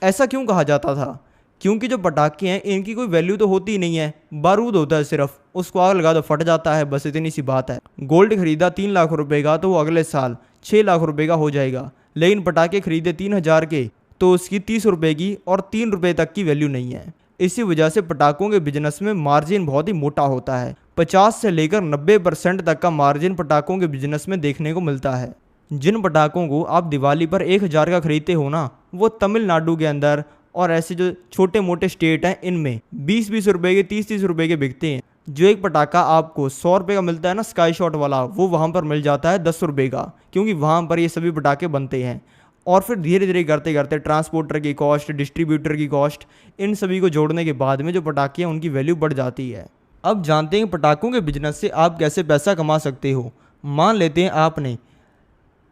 ऐसा क्यों कहा जाता था? क्योंकि जो पटाखे हैं इनकी कोई वैल्यू तो होती ही नहीं है, बारूद होता है सिर्फ, उसको आग लगा दो फट जाता है, बस इतनी सी बात है। गोल्ड खरीदा 3 लाख रुपए का तो वो अगले साल 6 लाख रुपए का हो जाएगा, लेकिन पटाखे खरीदे 3000 के तो उसकी 30 रुपये की और 3 रुपये तक की वैल्यू नहीं है। इसी वजह से पटाखों के बिजनेस में मार्जिन बहुत ही मोटा होता है। 50 से लेकर 90% तक का मार्जिन पटाखों के बिजनेस में देखने को मिलता है। जिन पटाखों को आप दिवाली पर 1000 का खरीदते हो ना, वो तमिलनाडु के अंदर और ऐसे जो छोटे मोटे स्टेट हैं इनमें 20-20 रुपये के, 30-30 रुपये के बिकते हैं। जो एक पटाखा आपको 100 रुपये का मिलता है ना स्काई शॉट वाला, वो वहाँ पर मिल जाता है 10 रुपये का, क्योंकि वहाँ पर ये सभी पटाखे बनते हैं। और फिर धीरे धीरे करते करते ट्रांसपोर्टर की कॉस्ट, डिस्ट्रीब्यूटर की कॉस्ट, इन सभी को जोड़ने के बाद में जो पटाखे हैं उनकी वैल्यू बढ़ जाती है। अब जानते हैं पटाखों के बिजनेस से आप कैसे पैसा कमा सकते हो। मान लेते हैं आपने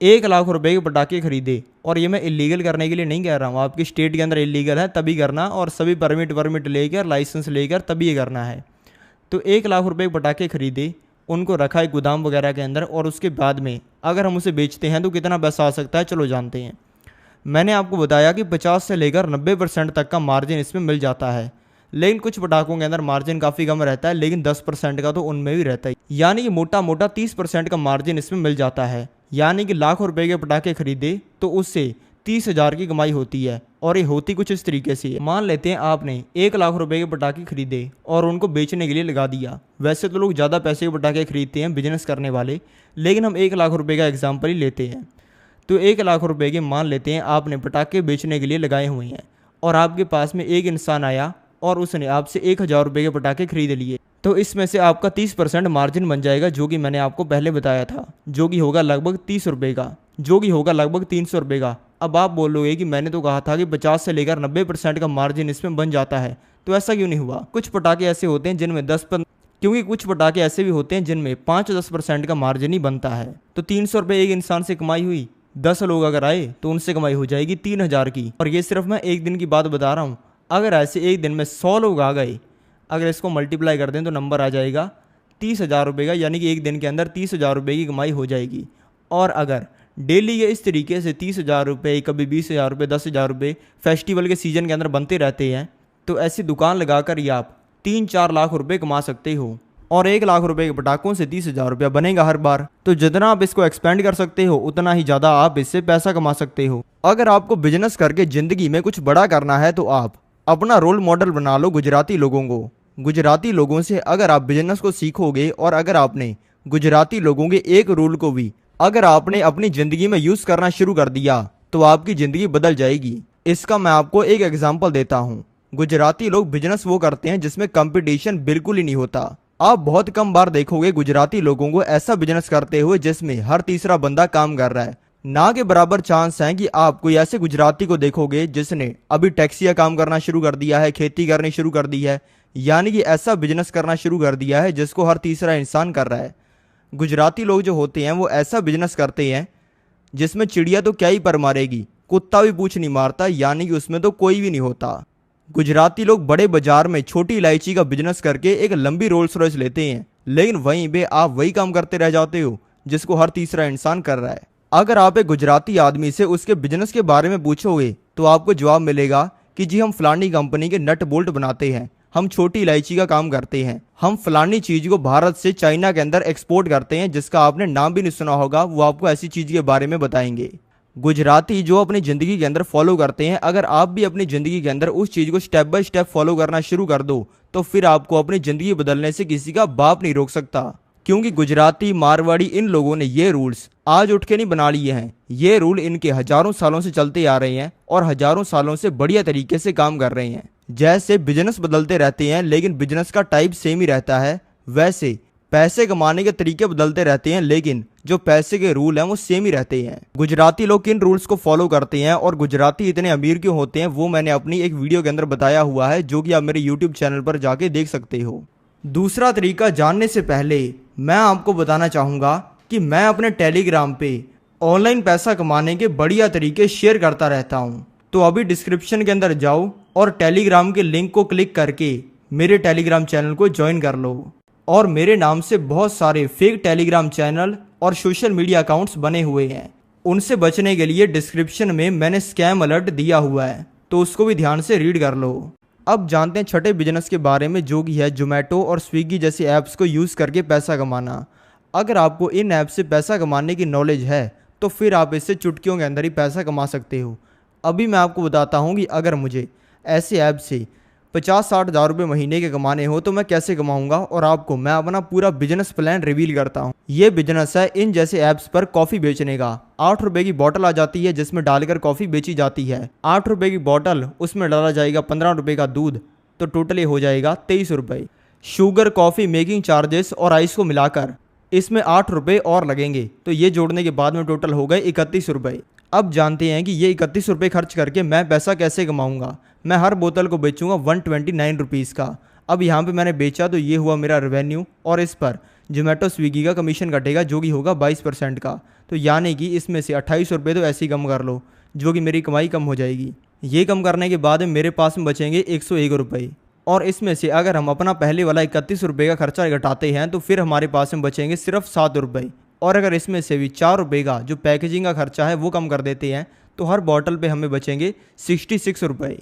1 लाख रुपए के पटाखे खरीदे, और ये मैं इलीगल करने के लिए नहीं कह रहा हूँ, आपकी स्टेट के अंदर इलीगल है तभी करना, और सभी परमिट लेकर लाइसेंस लेकर तभी ये करना है। तो 1 लाख रुपए के पटाखे खरीदे, उनको रखा एक गोदाम वगैरह के अंदर, और उसके बाद में अगर हम उसे बेचते हैं तो कितना पैसा आ सकता है, चलो जानते हैं। मैंने आपको बताया कि 50 से लेकर 90% तक का मार्जिन इसमें मिल जाता है, लेकिन कुछ पटाखों के अंदर मार्जिन काफ़ी कम रहता है, लेकिन 10% का तो उनमें भी रहता है, यानी कि मोटा मोटा 30% का मार्जिन इसमें मिल जाता है। यानी कि लाख रुपए के पटाखे खरीदे तो उससे 30,000 की कमाई होती है। और ये होती कुछ इस तरीके से है। मान लेते हैं आपने 1 लाख रुपए के पटाखे खरीदे और उनको बेचने के लिए लगा दिया। वैसे तो लोग ज़्यादा पैसे के पटाखे खरीदते हैं बिजनेस करने वाले, लेकिन हम 1 लाख रुपए का एग्जाम्पल ही लेते हैं। तो 1 लाख रुपए के मान लेते हैं आपने पटाखे बेचने के लिए लगाए हुए हैं, और आपके पास में एक इंसान आया और उसने आपसे 1,000 रुपए के पटाखे खरीद लिए, तो इसमें से आपका 30% मार्जिन बन जाएगा, जो कि मैंने आपको पहले बताया था, जो कि होगा लगभग 30 रुपये का, जो कि होगा लगभग 300 रुपये का। अब आप बोलोगे कि मैंने तो कहा था कि 50 से लेकर 90% का मार्जिन इसमें बन जाता है, तो ऐसा क्यों नहीं हुआ। कुछ पटाखे ऐसे होते हैं जिनमें क्योंकि कुछ पटाखे ऐसे भी होते हैं जिनमें 5-10% का मार्जिन ही बनता है। तो 300 रुपये एक इंसान से कमाई हुई, 10 लोग अगर आए तो उनसे कमाई हो जाएगी 3,000 की। और ये सिर्फ मैं एक दिन की बात बता रहा हूँ। अगर ऐसे एक दिन में 100 लोग आ गए, अगर इसको मल्टीप्लाई कर दें तो नंबर आ जाएगा 30,000 रुपये का, यानी कि एक दिन के अंदर 30,000 रुपये की कमाई हो जाएगी। और अगर डेली ये इस तरीके से 30,000 रुपये, कभी 20,000 रुपये, 10,000 रुपये फेस्टिवल के सीजन के अंदर बनते रहते हैं, तो ऐसी दुकान लगाकर ही आप 3-4 लाख रुपये कमा सकते हो। और 1 लाख रुपए के पटाखों से 30,000 रुपया बनेगा हर बार। तो जितना आप इसको एक्सपेंड कर सकते हो उतना ही ज़्यादा आप इससे पैसा कमा सकते हो। अगर आपको बिजनेस करके ज़िंदगी में कुछ बड़ा करना है तो आप अपना रोल मॉडल बना लो गुजराती लोगों को। गुजराती लोगों से अगर आप बिजनेस को सीखोगे, और अगर आपने गुजराती लोगों के एक रूल को भी अगर आपने अपनी ज़िंदगी में यूज़ करना शुरू कर दिया तो आपकी ज़िंदगी बदल जाएगी। इसका मैं आपको एक एग्जाम्पल देता हूँ। गुजराती लोग बिजनेस वो करते हैं जिसमें कंपटीशन बिल्कुल ही नहीं होता। आप बहुत कम बार देखोगे गुजराती लोगों को ऐसा बिजनेस करते हुए जिसमें हर तीसरा बंदा काम कर रहा है। ना के बराबर चांस है कि आप कोई ऐसे गुजराती को देखोगे जिसने अभी टैक्सी का काम करना शुरू कर दिया है, खेती करनी शुरू कर दी है, यानी कि ऐसा बिजनेस करना शुरू कर दिया है जिसको हर तीसरा इंसान कर रहा है। गुजराती लोग जो होते हैं वो ऐसा बिजनेस करते हैं जिसमें चिड़िया तो क्या ही पर मारेगी, कुत्ता भी पूछ नहीं मारता, यानी कि उसमें तो कोई भी नहीं होता। गुजराती लोग बड़े बाजार में छोटी इलायची का बिजनेस करके एक लंबी रोल्स रॉयस लेते हैं, लेकिन वहीं पे आप वही काम करते रह जाते हो जिसको हर तीसरा इंसान कर रहा है। अगर आप एक गुजराती आदमी से उसके बिजनेस के बारे में पूछोगे तो आपको जवाब मिलेगा कि जी हम फलानी कंपनी के नट बोल्ट बनाते हैं, हम छोटी इलायची का काम करते हैं, हम फलानी चीज को भारत से चाइना के अंदर एक्सपोर्ट करते हैं जिसका आपने नाम भी नहीं सुना होगा, वो आपको ऐसी चीज के बारे में बताएंगे। गुजराती जो अपनी ज़िंदगी के अंदर फॉलो करते हैं, अगर आप भी अपनी ज़िंदगी के अंदर उस चीज़ को स्टेप बाय स्टेप फॉलो करना शुरू कर दो तो फिर आपको अपनी ज़िंदगी बदलने से किसी का बाप नहीं रोक सकता। क्योंकि गुजराती, मारवाड़ी, इन लोगों ने ये रूल्स आज उठ के नहीं बना लिए हैं। ये रूल इनके हजारों सालों से चलते आ रहे हैं और हजारों सालों से बढ़िया तरीके से काम कर रहे हैं। जैसे बिजनेस बदलते रहते हैं लेकिन बिजनेस का टाइप सेम ही रहता है, वैसे पैसे कमाने के तरीके बदलते रहते हैं लेकिन जो पैसे के रूल हैं वो सेम ही रहते हैं। गुजराती लोग किन रूल्स को फॉलो करते हैं और गुजराती इतने अमीर क्यों होते हैं वो मैंने अपनी एक वीडियो के अंदर बताया हुआ है, जो कि आप मेरे YouTube चैनल पर जाके देख सकते हो। दूसरा तरीका जानने से पहले मैं आपको बताना चाहूँगा कि मैं अपने टेलीग्राम पे ऑनलाइन पैसा कमाने के बढ़िया तरीके शेयर करता रहता हूँ। तो अभी डिस्क्रिप्शन के अंदर जाओ और टेलीग्राम के लिंक को क्लिक करके मेरे टेलीग्राम चैनल को ज्वाइन कर लो। और मेरे नाम से बहुत सारे फेक टेलीग्राम चैनल और सोशल मीडिया अकाउंट्स बने हुए हैं, उनसे बचने के लिए डिस्क्रिप्शन में मैंने स्कैम अलर्ट दिया हुआ है, तो उसको भी ध्यान से रीड कर लो। अब जानते हैं छठे बिजनेस के बारे में, जो कि है जोमेटो और स्विगी जैसी ऐप्स को यूज़ करके पैसा कमाना। अगर आपको इन ऐप से पैसा कमाने की नॉलेज है तो फिर आप इससे चुटकियों के अंदर ही पैसा कमा सकते हो। अभी मैं आपको बताता हूँ कि अगर मुझे ऐसे ऐप से 50-60 हज़ार रुपये महीने के कमाने हो तो मैं कैसे कमाऊंगा, और आपको मैं अपना पूरा बिजनेस प्लान रिवील करता हूँ। ये बिजनेस है इन जैसे ऐप्स पर कॉफ़ी बेचने का। 8 रुपये की बॉटल आ जाती है जिसमें डालकर कॉफ़ी बेची जाती है। 8 रुपये की बॉटल, उसमें डाला जाएगा 15 रुपये का दूध, तो टोटली हो जाएगा 23 रुपये। शुगर, कॉफ़ी, मेकिंग चार्जेस और आइस को मिलाकर इसमें 8 रुपये और लगेंगे, तो ये जोड़ने के बाद में टोटल हो गए 31 रुपये। अब जानते हैं कि ये 31 रुपये खर्च करके मैं पैसा कैसे कमाऊंगा। मैं हर बोतल को बेचूंगा 129 रुपीज़ का। अब यहाँ पे मैंने बेचा तो ये हुआ मेरा रेवेन्यू, और इस पर जोमेटो स्विगी का कमीशन कटेगा जो कि होगा 22% का। तो यानी कि इसमें से 28 रुपये तो ऐसे ही कम कर लो, जो कि मेरी कमाई कम हो जाएगी। ये कम करने के बाद मेरे पास में बचेंगे 101 रुपये, और इसमें से अगर हम अपना पहले वाला 31 रुपये का खर्चा घटाते हैं तो फिर हमारे पास में बचेंगे सिर्फ 7 रुपये। और अगर इसमें से भी 4 रुपये का जो पैकेजिंग का खर्चा है वो कम कर देते हैं तो हर बॉटल पे हमें बचेंगे 66 रुपये,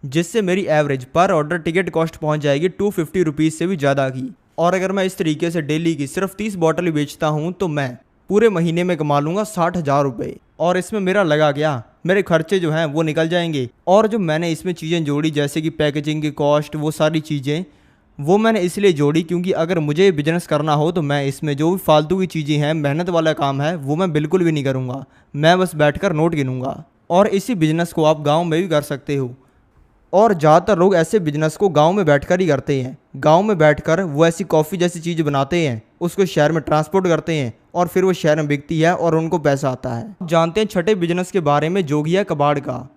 जिससे मेरी एवरेज पर ऑर्डर टिकट कॉस्ट पहुंच जाएगी 250 रुपीज़ से भी ज़्यादा की। और अगर मैं इस तरीके से डेली की सिर्फ 30 बॉटल बेचता हूं तो मैं पूरे महीने में कमा लूँगा 60,000 रुपये। और इसमें मेरा लगा क्या, मेरे खर्चे जो हैं वो निकल जाएंगे। और जो मैंने इसमें चीज़ें जोड़ी जैसे कि पैकेजिंग की कॉस्ट, वो सारी चीज़ें वो मैंने इसलिए जोड़ी क्योंकि अगर मुझे बिजनेस करना हो तो मैं इसमें जो भी फालतू की चीज़ें हैं, मेहनत वाला काम है, वो मैं बिल्कुल भी नहीं करूँगा। मैं बस बैठकर नोट गिनूंगा। और इसी बिजनेस को आप गांव में भी कर सकते हो। और ज़्यादातर लोग ऐसे बिजनेस को गांव में बैठकर ही करते हैं। गांव में बैठकर वो ऐसी कॉफ़ी जैसी चीज़ बनाते हैं, उसको शहर में ट्रांसपोर्ट करते हैं और फिर वो शहर में बिकती है और उनको पैसा आता है। जानते हैं छठे बिजनेस के बारे में जो कि है कबाड़ का।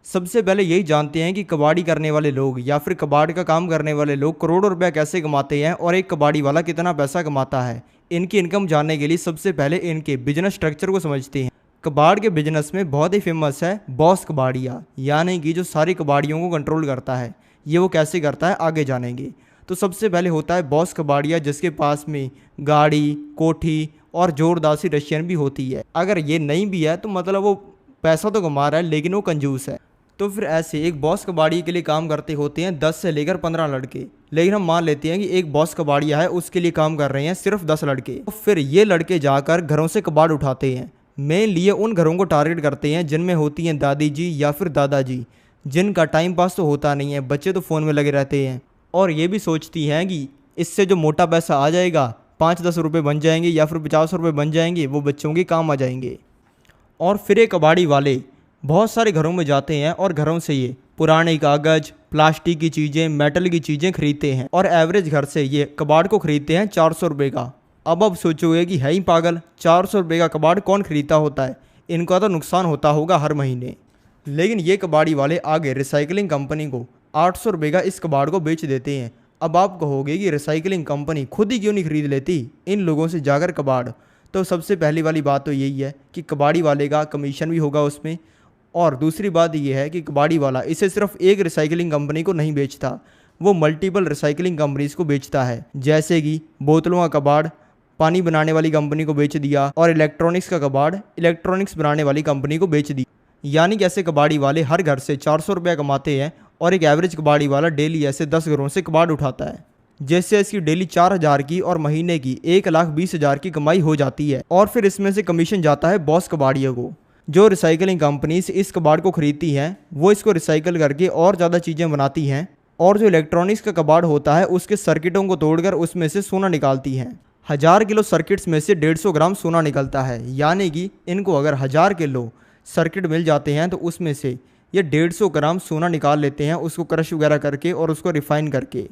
सबसे पहले यही जानते हैं कि कबाड़ी करने वाले लोग या फिर कबाड़ का काम करने वाले लोग करोड़ों रुपया कैसे कमाते हैं और एक कबाड़ी वाला कितना पैसा कमाता है। इनकी इनकम जानने के लिए सबसे पहले इनके बिजनेस स्ट्रक्चर को समझते हैं। कबाड़ के बिजनेस में बहुत ही फेमस है बॉस कबाड़िया, यानी कि जो सारी कबाड़ियों को कंट्रोल करता है। ये वो कैसे करता है आगे जानेंगे। तो सबसे पहले होता है बॉस कबाड़िया, जिसके पास में गाड़ी, कोठी और जोरदार सी रशियन भी होती है। अगर ये नहीं भी है तो मतलब वो पैसा तो कमा रहा है लेकिन वो कंजूस है। तो फिर ऐसे एक बॉस कबाड़ी के लिए काम करते होते हैं 10 से लेकर 15 लड़के। लेकिन हम मान लेते हैं कि एक बॉस कबाड़िया है, उसके लिए काम कर रहे हैं सिर्फ 10 लड़के। तो फिर ये लड़के जाकर घरों से कबाड़ उठाते हैं। मेनली ये उन घरों को टारगेट करते हैं जिनमें होती हैं दादी जी या फिर दादाजी, जिनका टाइम पास तो होता नहीं है, बच्चे तो फ़ोन में लगे रहते हैं और ये भी सोचती हैं कि इससे जो मोटा पैसा आ जाएगा, 5-10 रुपये बन जाएंगे या फिर 50 रुपये बन जाएंगे, वो बच्चों के काम आ जाएंगे। और फिर ये कबाड़ी वाले बहुत सारे घरों में जाते हैं और घरों से ये पुराने कागज़, प्लास्टिक की चीज़ें, मेटल की चीज़ें खरीदते हैं और एवरेज घर से ये कबाड़ को खरीदते हैं 400 रुपये का। अब सोचोगे कि है ही पागल, 400 रुपये का कबाड़ कौन खरीदता होता है, इनका तो नुकसान होता होगा हर महीने। लेकिन ये कबाड़ी वाले आगे रिसाइकलिंग कंपनी को 800 रुपये का इस कबाड़ को बेच देते हैं। अब आप कहोगे कि रिसाइकलिंग कंपनी खुद ही क्यों नहीं खरीद लेती इन लोगों से जाकर कबाड़। तो सबसे पहली वाली बात तो यही है कि कबाड़ी वाले का कमीशन भी होगा उसमें। और दूसरी बात यह है कि कबाड़ी वाला इसे सिर्फ एक रिसाइकलिंग कंपनी को नहीं बेचता, वो मल्टीपल रिसाइकलिंग कंपनीज को बेचता है। जैसे कि बोतलों का कबाड़ पानी बनाने वाली कंपनी को बेच दिया और इलेक्ट्रॉनिक्स का कबाड़ इलेक्ट्रॉनिक्स बनाने वाली कंपनी को बेच दिया। यानी कि ऐसे कबाड़ी वाले हर घर से 400 रुपया कमाते हैं और एक एवरेज कबाड़ी वाला डेली ऐसे 10 घरों से कबाड़ उठाता है, जैसे इसकी डेली 4,000 की और महीने की 1,20,000 की कमाई हो जाती है। और फिर इसमें से कमीशन जाता है बॉस कबाड़ियों को। जो रिसाइकलिंग कंपनीज इस कबाड़ को खरीदती हैं वो इसको रिसाइकल करके और ज़्यादा चीज़ें बनाती हैं, और जो इलेक्ट्रॉनिक्स का कबाड़ होता है उसके सर्किटों को तोड़कर उसमें से सोना निकालती हैं। 1000 किलो सर्किट्स में से 150 ग्राम सोना निकलता है। यानी कि इनको अगर 1000 किलो सर्किट मिल जाते हैं तो उसमें से ये 150 ग्राम सोना निकाल लेते हैं, उसको क्रश वगैरह करके और उसको रिफाइन करके।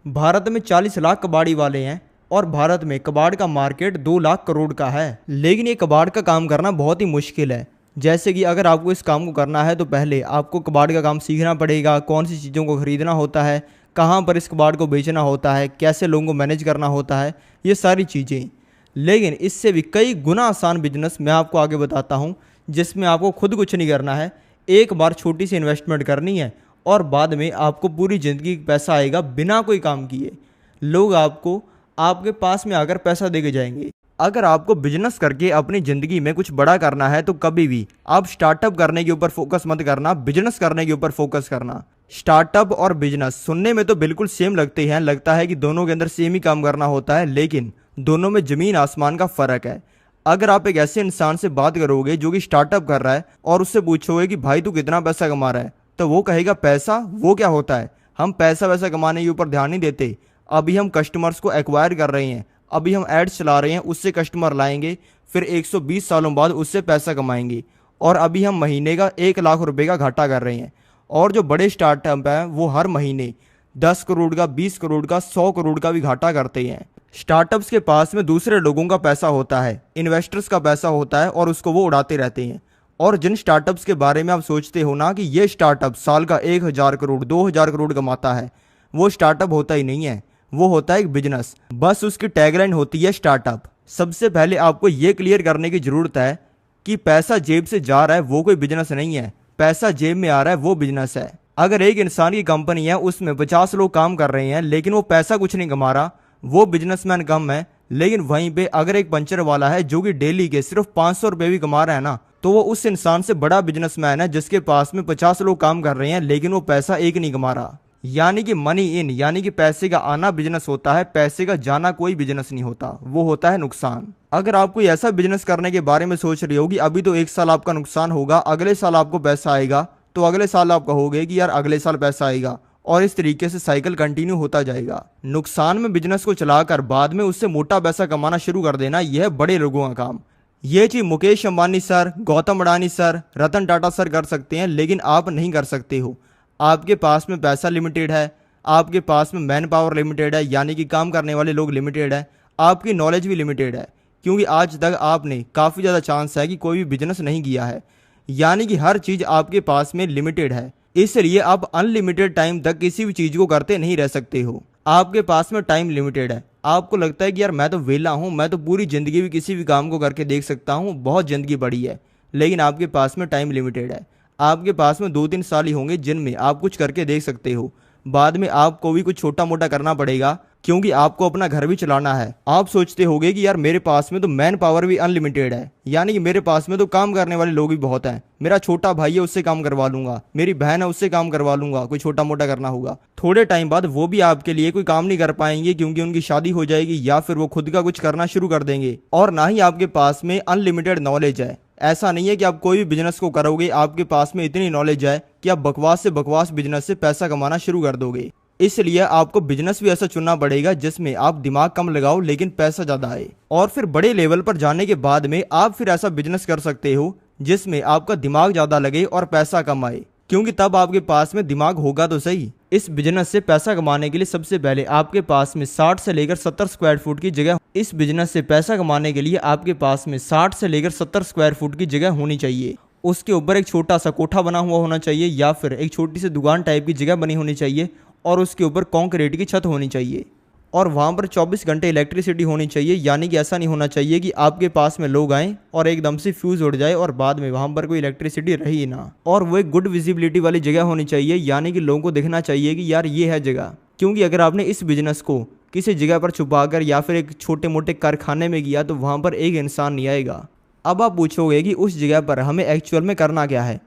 भारत में 40 लाख कबाड़ी वाले हैं और भारत में कबाड़ का मार्केट 2 लाख करोड़ का है। लेकिन ये कबाड़ का काम करना बहुत ही मुश्किल है। जैसे कि अगर आपको इस काम को करना है तो पहले आपको कबाड़ का काम सीखना पड़ेगा, कौन सी चीज़ों को ख़रीदना होता है, कहाँ पर इस कबाड़ को बेचना होता है, कैसे लोगों को मैनेज करना होता है, ये सारी चीज़ें। लेकिन इससे भी कई गुना आसान बिजनेस मैं आपको आगे बताता हूँ, जिसमें आपको खुद कुछ नहीं करना है। एक बार छोटी सी इन्वेस्टमेंट करनी है और बाद में आपको पूरी ज़िंदगी पैसा आएगा बिना कोई काम किए। लोग आपको आपके पास में आकर पैसा दे के जाएंगे। अगर आपको बिजनेस करके अपनी ज़िंदगी में कुछ बड़ा करना है तो कभी भी आप स्टार्टअप करने के ऊपर फोकस मत करना, बिजनेस करने के ऊपर फोकस करना। स्टार्टअप और बिजनेस सुनने में तो बिल्कुल सेम लगते हैं, लगता है कि दोनों के अंदर सेम ही काम करना होता है, लेकिन दोनों में ज़मीन आसमान का फ़र्क है। अगर आप एक ऐसे इंसान से बात करोगे जो कि स्टार्टअप कर रहा है और उससे पूछोगे कि भाई तू कितना पैसा कमा रहा है, तो वो कहेगा पैसा वो क्या होता है, हम पैसा वैसा कमाने के ऊपर ध्यान नहीं देते, अभी हम कस्टमर्स को एक्वायर कर रहे हैं, अभी हम एड्स चला रहे हैं, उससे कस्टमर लाएंगे, फिर 120 सालों बाद उससे पैसा कमाएंगे, और अभी हम महीने का 1 लाख रुपए का घाटा कर रहे हैं। और जो बड़े स्टार्टअप हैं वो हर महीने 10 करोड़ का, 20 करोड़ का, 100 करोड़ का भी घाटा करते हैं। स्टार्टअप्स के पास में दूसरे लोगों का पैसा होता है, इन्वेस्टर्स का पैसा होता है, और उसको वो उड़ाते रहते हैं। और जिन स्टार्टअप्स के बारे में आप सोचते हो ना कि ये स्टार्टअप साल का 1,000 करोड़ 2,000 करोड़ कमाता है, वो स्टार्टअप होता ही नहीं है, वो होता है एक बिजनेस। बस उसकी टैगलाइन होती है स्टार्टअप। सबसे पहले आपको ये क्लियर करने की जरूरत है कि पैसा जेब से जा रहा है वो कोई बिजनेस नहीं है, पैसा जेब में आ रहा है वो बिजनेस है। अगर एक इंसान की कंपनी है, उसमें 50 लोग काम कर रहे हैं लेकिन वो पैसा कुछ नहीं कमा रहा, वो बिजनेसमैन कम है। लेकिन वहीं पे अगर एक पंचर वाला है जो कि डेली के सिर्फ 500 रुपए भी कमा रहा है ना, तो वो उस इंसान से बड़ा बिजनेसमैन है जिसके पास में 50 लोग काम कर रहे हैं लेकिन वो पैसा एक नहीं कमा रहा। यानी कि मनी इन, यानी कि पैसे का आना बिजनेस होता है, पैसे का जाना कोई बिजनेस नहीं होता, वो होता है नुकसान। अगर आप कोई ऐसा बिजनेस करने के बारे में सोच रही होगी, अभी तो 1 साल आपका नुकसान होगा, अगले साल आपको पैसा आएगा, तो अगले साल आप कहोगे कि यार अगले साल पैसा आएगा, और इस तरीके से साइकिल कंटिन्यू होता जाएगा। नुकसान में बिजनेस को चलाकर बाद में उससे मोटा पैसा कमाना शुरू कर देना, यह है बड़े लोगों का काम। ये चीज Mukesh Ambani sir, Gautam Adani sir, Ratan Tata sir कर सकते हैं, लेकिन आप नहीं कर सकते हो। आपके पास में पैसा लिमिटेड है, आपके पास में मैन पावर लिमिटेड है, यानी कि काम करने वाले लोग लिमिटेड है, आपकी नॉलेज भी लिमिटेड है, क्योंकि आज तक आपने काफ़ी ज़्यादा चांस है कि कोई भी बिजनेस नहीं किया है, यानी कि हर चीज़ आपके पास में लिमिटेड है। इसलिए आप अनलिमिटेड टाइम तक किसी भी चीज़ को करते नहीं रह सकते हो। आपके पास में टाइम लिमिटेड है। आपको लगता है कि यार मैं तो वेला हूँ, मैं तो पूरी ज़िंदगी भी किसी भी काम को करके देख सकता हूँ, बहुत ज़िंदगी बड़ी है, लेकिन आपके पास में टाइम लिमिटेड है। आपके पास में 2-3 साल ही होंगे जिनमें आप कुछ करके देख सकते हो, बाद में आपको भी कुछ छोटा मोटा करना पड़ेगा, क्योंकि आपको अपना घर भी चलाना है। आप सोचते होगे कि यार मेरे पास में तो मैन पावर भी अनलिमिटेड है, यानी कि मेरे पास में तो काम करने वाले लोग भी बहुत हैं, मेरा छोटा भाई है उससे काम करवा लूंगा, मेरी बहन है उससे काम करवा लूंगा, कोई छोटा मोटा करना होगा। थोड़े टाइम बाद वो भी आपके लिए कोई काम नहीं कर पाएंगे, क्योंकि उनकी शादी हो जाएगी या फिर वो खुद का कुछ करना शुरू कर देंगे। और ना ही आपके पास में अनलिमिटेड नॉलेज है। ऐसा नहीं है कि आप कोई भी बिजनेस को करोगे आपके पास में इतनी नॉलेज है कि आप बकवास से बकवास बिजनेस से पैसा कमाना शुरू कर दोगे। इसलिए आपको बिजनेस भी ऐसा चुनना पड़ेगा जिसमें आप दिमाग कम लगाओ लेकिन पैसा ज्यादा आए। और फिर बड़े लेवल पर जाने के बाद में आप फिर ऐसा बिजनेस कर सकते हो जिसमें आपका दिमाग ज्यादा लगे और पैसा कम आए, क्योंकि तब आपके पास में दिमाग होगा तो सही। इस बिजनेस से पैसा कमाने के लिए सबसे पहले आपके पास में 60 से लेकर 70 स्क्वायर फुट की जगह, इस बिजनेस से पैसा कमाने के लिए आपके पास में 60 से लेकर 70 स्क्वायर फुट की जगह होनी चाहिए। उसके ऊपर एक छोटा सा कोठा बना हुआ होना चाहिए या फिर एक छोटी सी दुकान टाइप की जगह बनी होनी चाहिए, और उसके ऊपर कंक्रीट की छत होनी चाहिए, और वहाँ पर 24 घंटे इलेक्ट्रिसिटी होनी चाहिए। यानी कि ऐसा नहीं होना चाहिए कि आपके पास में लोग आएँ और एकदम से फ्यूज़ उड़ जाए और बाद में वहाँ पर कोई इलेक्ट्रिसिटी रही ही ना। और वो एक गुड विजिबिलिटी वाली जगह होनी चाहिए, यानी कि लोगों को दिखना चाहिए कि यार ये है जगह। क्योंकि अगर आपने इस बिजनेस को किसी जगह पर छुपाकर या फिर एक छोटे मोटे कारखाने में किया तो वहाँ पर एक इंसान नहीं आएगा। अब आप पूछोगे कि उस जगह पर हमें एक्चुअल में करना क्या है।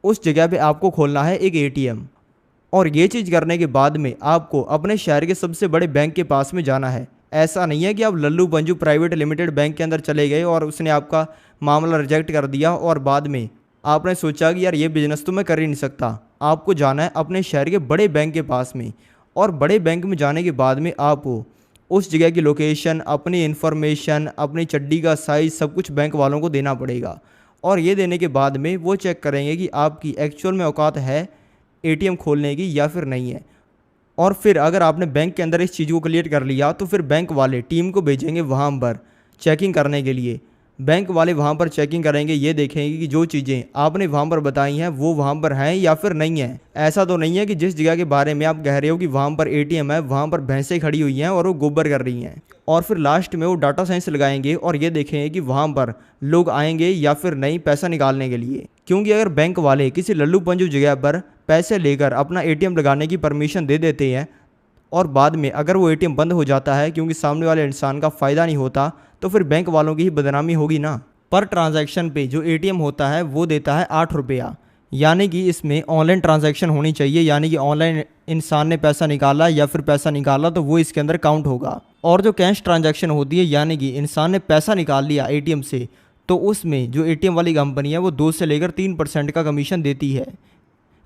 उस जगह पे आपको खोलना है एक एटीएम, और ये चीज़ करने के बाद में आपको अपने शहर के सबसे बड़े बैंक के पास में जाना है। ऐसा नहीं है कि आप Lallu Panju private limited bank के अंदर चले गए और उसने आपका मामला रिजेक्ट कर दिया और बाद में आपने सोचा कि यार ये बिजनेस तो मैं कर ही नहीं सकता। आपको जाना है अपने शहर के बड़े बैंक के पास में, और बड़े बैंक में जाने के बाद में आपको उस जगह की लोकेशन, अपनी इन्फॉर्मेशन, अपनी चड्डी का साइज़ सब कुछ बैंक वालों को देना पड़ेगा। और ये देने के बाद में वो चेक करेंगे कि आपकी एक्चुअल में औकात है एटीएम खोलने की या फिर नहीं है। और फिर अगर आपने बैंक के अंदर इस चीज़ को क्लियर कर लिया तो फिर बैंक वाले टीम को भेजेंगे वहाँ पर चेकिंग करने के लिए। बैंक वाले वहाँ पर चेकिंग करेंगे, ये देखेंगे कि जो चीज़ें आपने वहाँ पर बताई हैं वो वहाँ पर हैं या फिर नहीं है। ऐसा तो नहीं है कि जिस जगह के बारे में आप कह रहे हो कि वहाँ पर एटीएम है वहाँ पर भैंसें खड़ी हुई हैं और वो गोबर कर रही हैं। और फिर लास्ट में वो डाटा साइंस लगाएंगे और ये देखेंगे कि वहाँ पर लोग आएंगे या फिर नहीं पैसा निकालने के लिए। क्योंकि अगर बैंक वाले किसी लल्लू पंजू जगह पर पैसे लेकर अपना एटीएम लगाने की परमिशन दे देते हैं और बाद में अगर वो एटीएम बंद हो जाता है क्योंकि सामने वाले इंसान का फ़ायदा नहीं होता, तो फिर बैंक वालों की ही बदनामी होगी ना। पर ट्रांजैक्शन पे जो एटीएम होता है वो देता है 8 रुपया, यानी कि इसमें ऑनलाइन ट्रांजैक्शन होनी चाहिए, यानी कि ऑनलाइन इंसान ने पैसा निकाला या फिर पैसा निकाला तो वो इसके अंदर काउंट होगा। और जो कैश ट्रांजैक्शन होती है, यानी कि इंसान ने पैसा निकाल लिया एटीएम से, तो उसमें जो एटीएम वाली कंपनी है वो 2 से लेकर 3% का कमीशन देती है।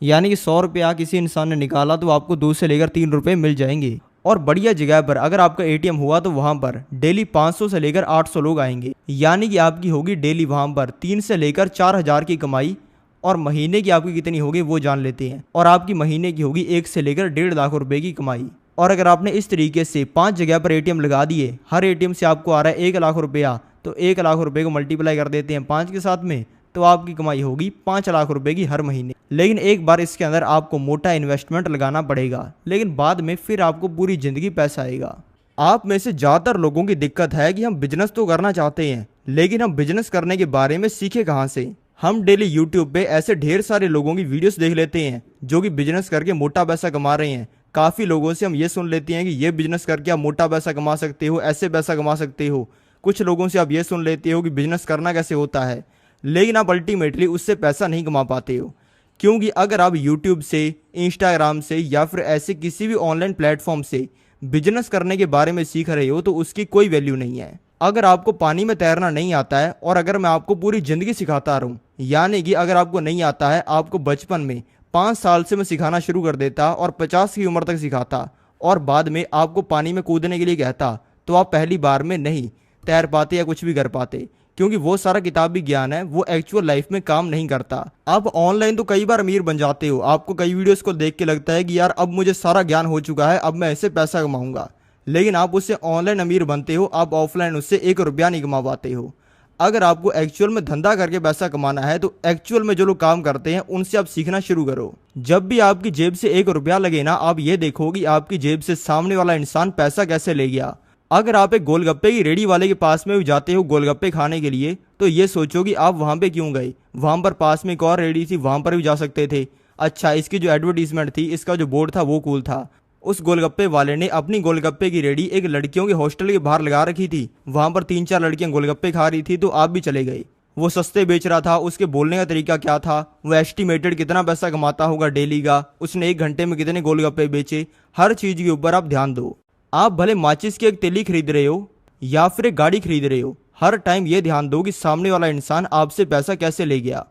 यानी कि 100 रुपया किसी इंसान ने निकाला तो आपको 2 से लेकर 3 रुपये मिल जाएंगे। और बढ़िया जगह पर अगर आपका एटीएम हुआ तो वहाँ पर डेली 500 से लेकर 800 लोग आएंगे, यानी कि आपकी होगी डेली वहाँ पर 3 से लेकर 4,000 की कमाई। और महीने की आपकी कितनी होगी वो जान लेते हैं, और आपकी महीने की होगी 1 से लेकर 1.5 लाख रुपए की कमाई। और अगर आपने इस तरीके से 5 जगह पर एटीएम लगा दिए, हर एटीएम से आपको आ रहा है 1 लाख रुपया, तो 1 लाख रुपए को मल्टीप्लाई कर देते हैं 5 के साथ में, तो आपकी कमाई होगी 5 लाख रुपए की हर महीने। लेकिन एक बार इसके अंदर आपको मोटा इन्वेस्टमेंट लगाना पड़ेगा, लेकिन बाद में फिर आपको पूरी जिंदगी पैसा आएगा। आप में से ज़्यादातर लोगों की दिक्कत है कि हम बिजनेस तो करना चाहते हैं, लेकिन हम बिजनेस करने के बारे में सीखे कहाँ से। हम डेली यूट्यूब पे ऐसे ढेर सारे लोगों की वीडियोस देख लेते हैं जो कि बिजनेस करके मोटा पैसा कमा रहे हैं। काफ़ी लोगों से हम ये सुन लेते हैं कि ये बिजनेस करके आप मोटा पैसा कमा सकते हो, ऐसे पैसा कमा सकते हो। कुछ लोगों से आप ये सुन लेते हो कि बिजनेस करना कैसे होता है, लेकिन आप अल्टीमेटली उससे पैसा नहीं कमा पाते हो। क्योंकि अगर आप यूट्यूब से, इंस्टाग्राम से या फिर ऐसे किसी भी ऑनलाइन प्लेटफॉर्म से बिजनेस करने के बारे में सीख रहे हो तो उसकी कोई वैल्यू नहीं है। अगर आपको पानी में तैरना नहीं आता है और अगर मैं आपको पूरी जिंदगी सिखाता रहूं, यानी कि अगर आपको नहीं आता है, आपको बचपन में 5 साल से मैं सिखाना शुरू कर देता और 50 की उम्र तक सिखाता और बाद में आपको पानी में कूदने के लिए कहता, तो आप पहली बार में नहीं तैर पाते या कुछ भी कर पाते, क्योंकि वो सारा किताबी ज्ञान है, वो एक्चुअल लाइफ में काम नहीं करता। आप ऑनलाइन तो कई बार अमीर बन जाते हो, आपको कई वीडियोस को देख के लगता है कि यार अब मुझे सारा ज्ञान हो चुका है, अब मैं ऐसे पैसा कमाऊंगा, लेकिन आप उससे ऑनलाइन अमीर बनते हो, आप ऑफलाइन उससे 1 रुपया नहीं कमा पाते हो। अगर आपको एक्चुअल में धंधा करके पैसा कमाना है तो एक्चुअल में जो लोग काम करते हैं उनसे आप सीखना शुरू करो। जब भी आपकी जेब से 1 रुपया लगे ना, आप ये देखो कि आपकी जेब से सामने वाला इंसान पैसा कैसे ले गया। अगर आप एक गोलगप्पे की रेडी वाले के पास में भी जाते हो गोलगप्पे खाने के लिए, तो ये सोचो कि आप वहां पे क्यों गए, वहां पर पास में एक और रेडी थी, वहां पर भी जा सकते थे। अच्छा, इसकी जो एडवर्टीजमेंट थी, इसका जो बोर्ड था वो कूल था। उस गोलगप्पे वाले ने अपनी गोलगप्पे की रेडी एक लड़कियों के हॉस्टल के बाहर लगा रखी थी, वहां पर 3-4 लड़कियां गोलगप्पे खा रही थी, तो आप भी चले गए। वो सस्ते बेच रहा था, उसके बोलने का तरीका क्या था, वो एस्टिमेटेड कितना पैसा कमाता होगा डेली का, उसने 1 घंटे में कितने गोलगप्पे बेचे, हर चीज के ऊपर आप ध्यान दो। आप भले माचिस की एक तेली खरीद रहे हो या फिर एक गाड़ी खरीद रहे हो, हर टाइम ये ध्यान दो कि सामने वाला इंसान आपसे पैसा कैसे ले गया।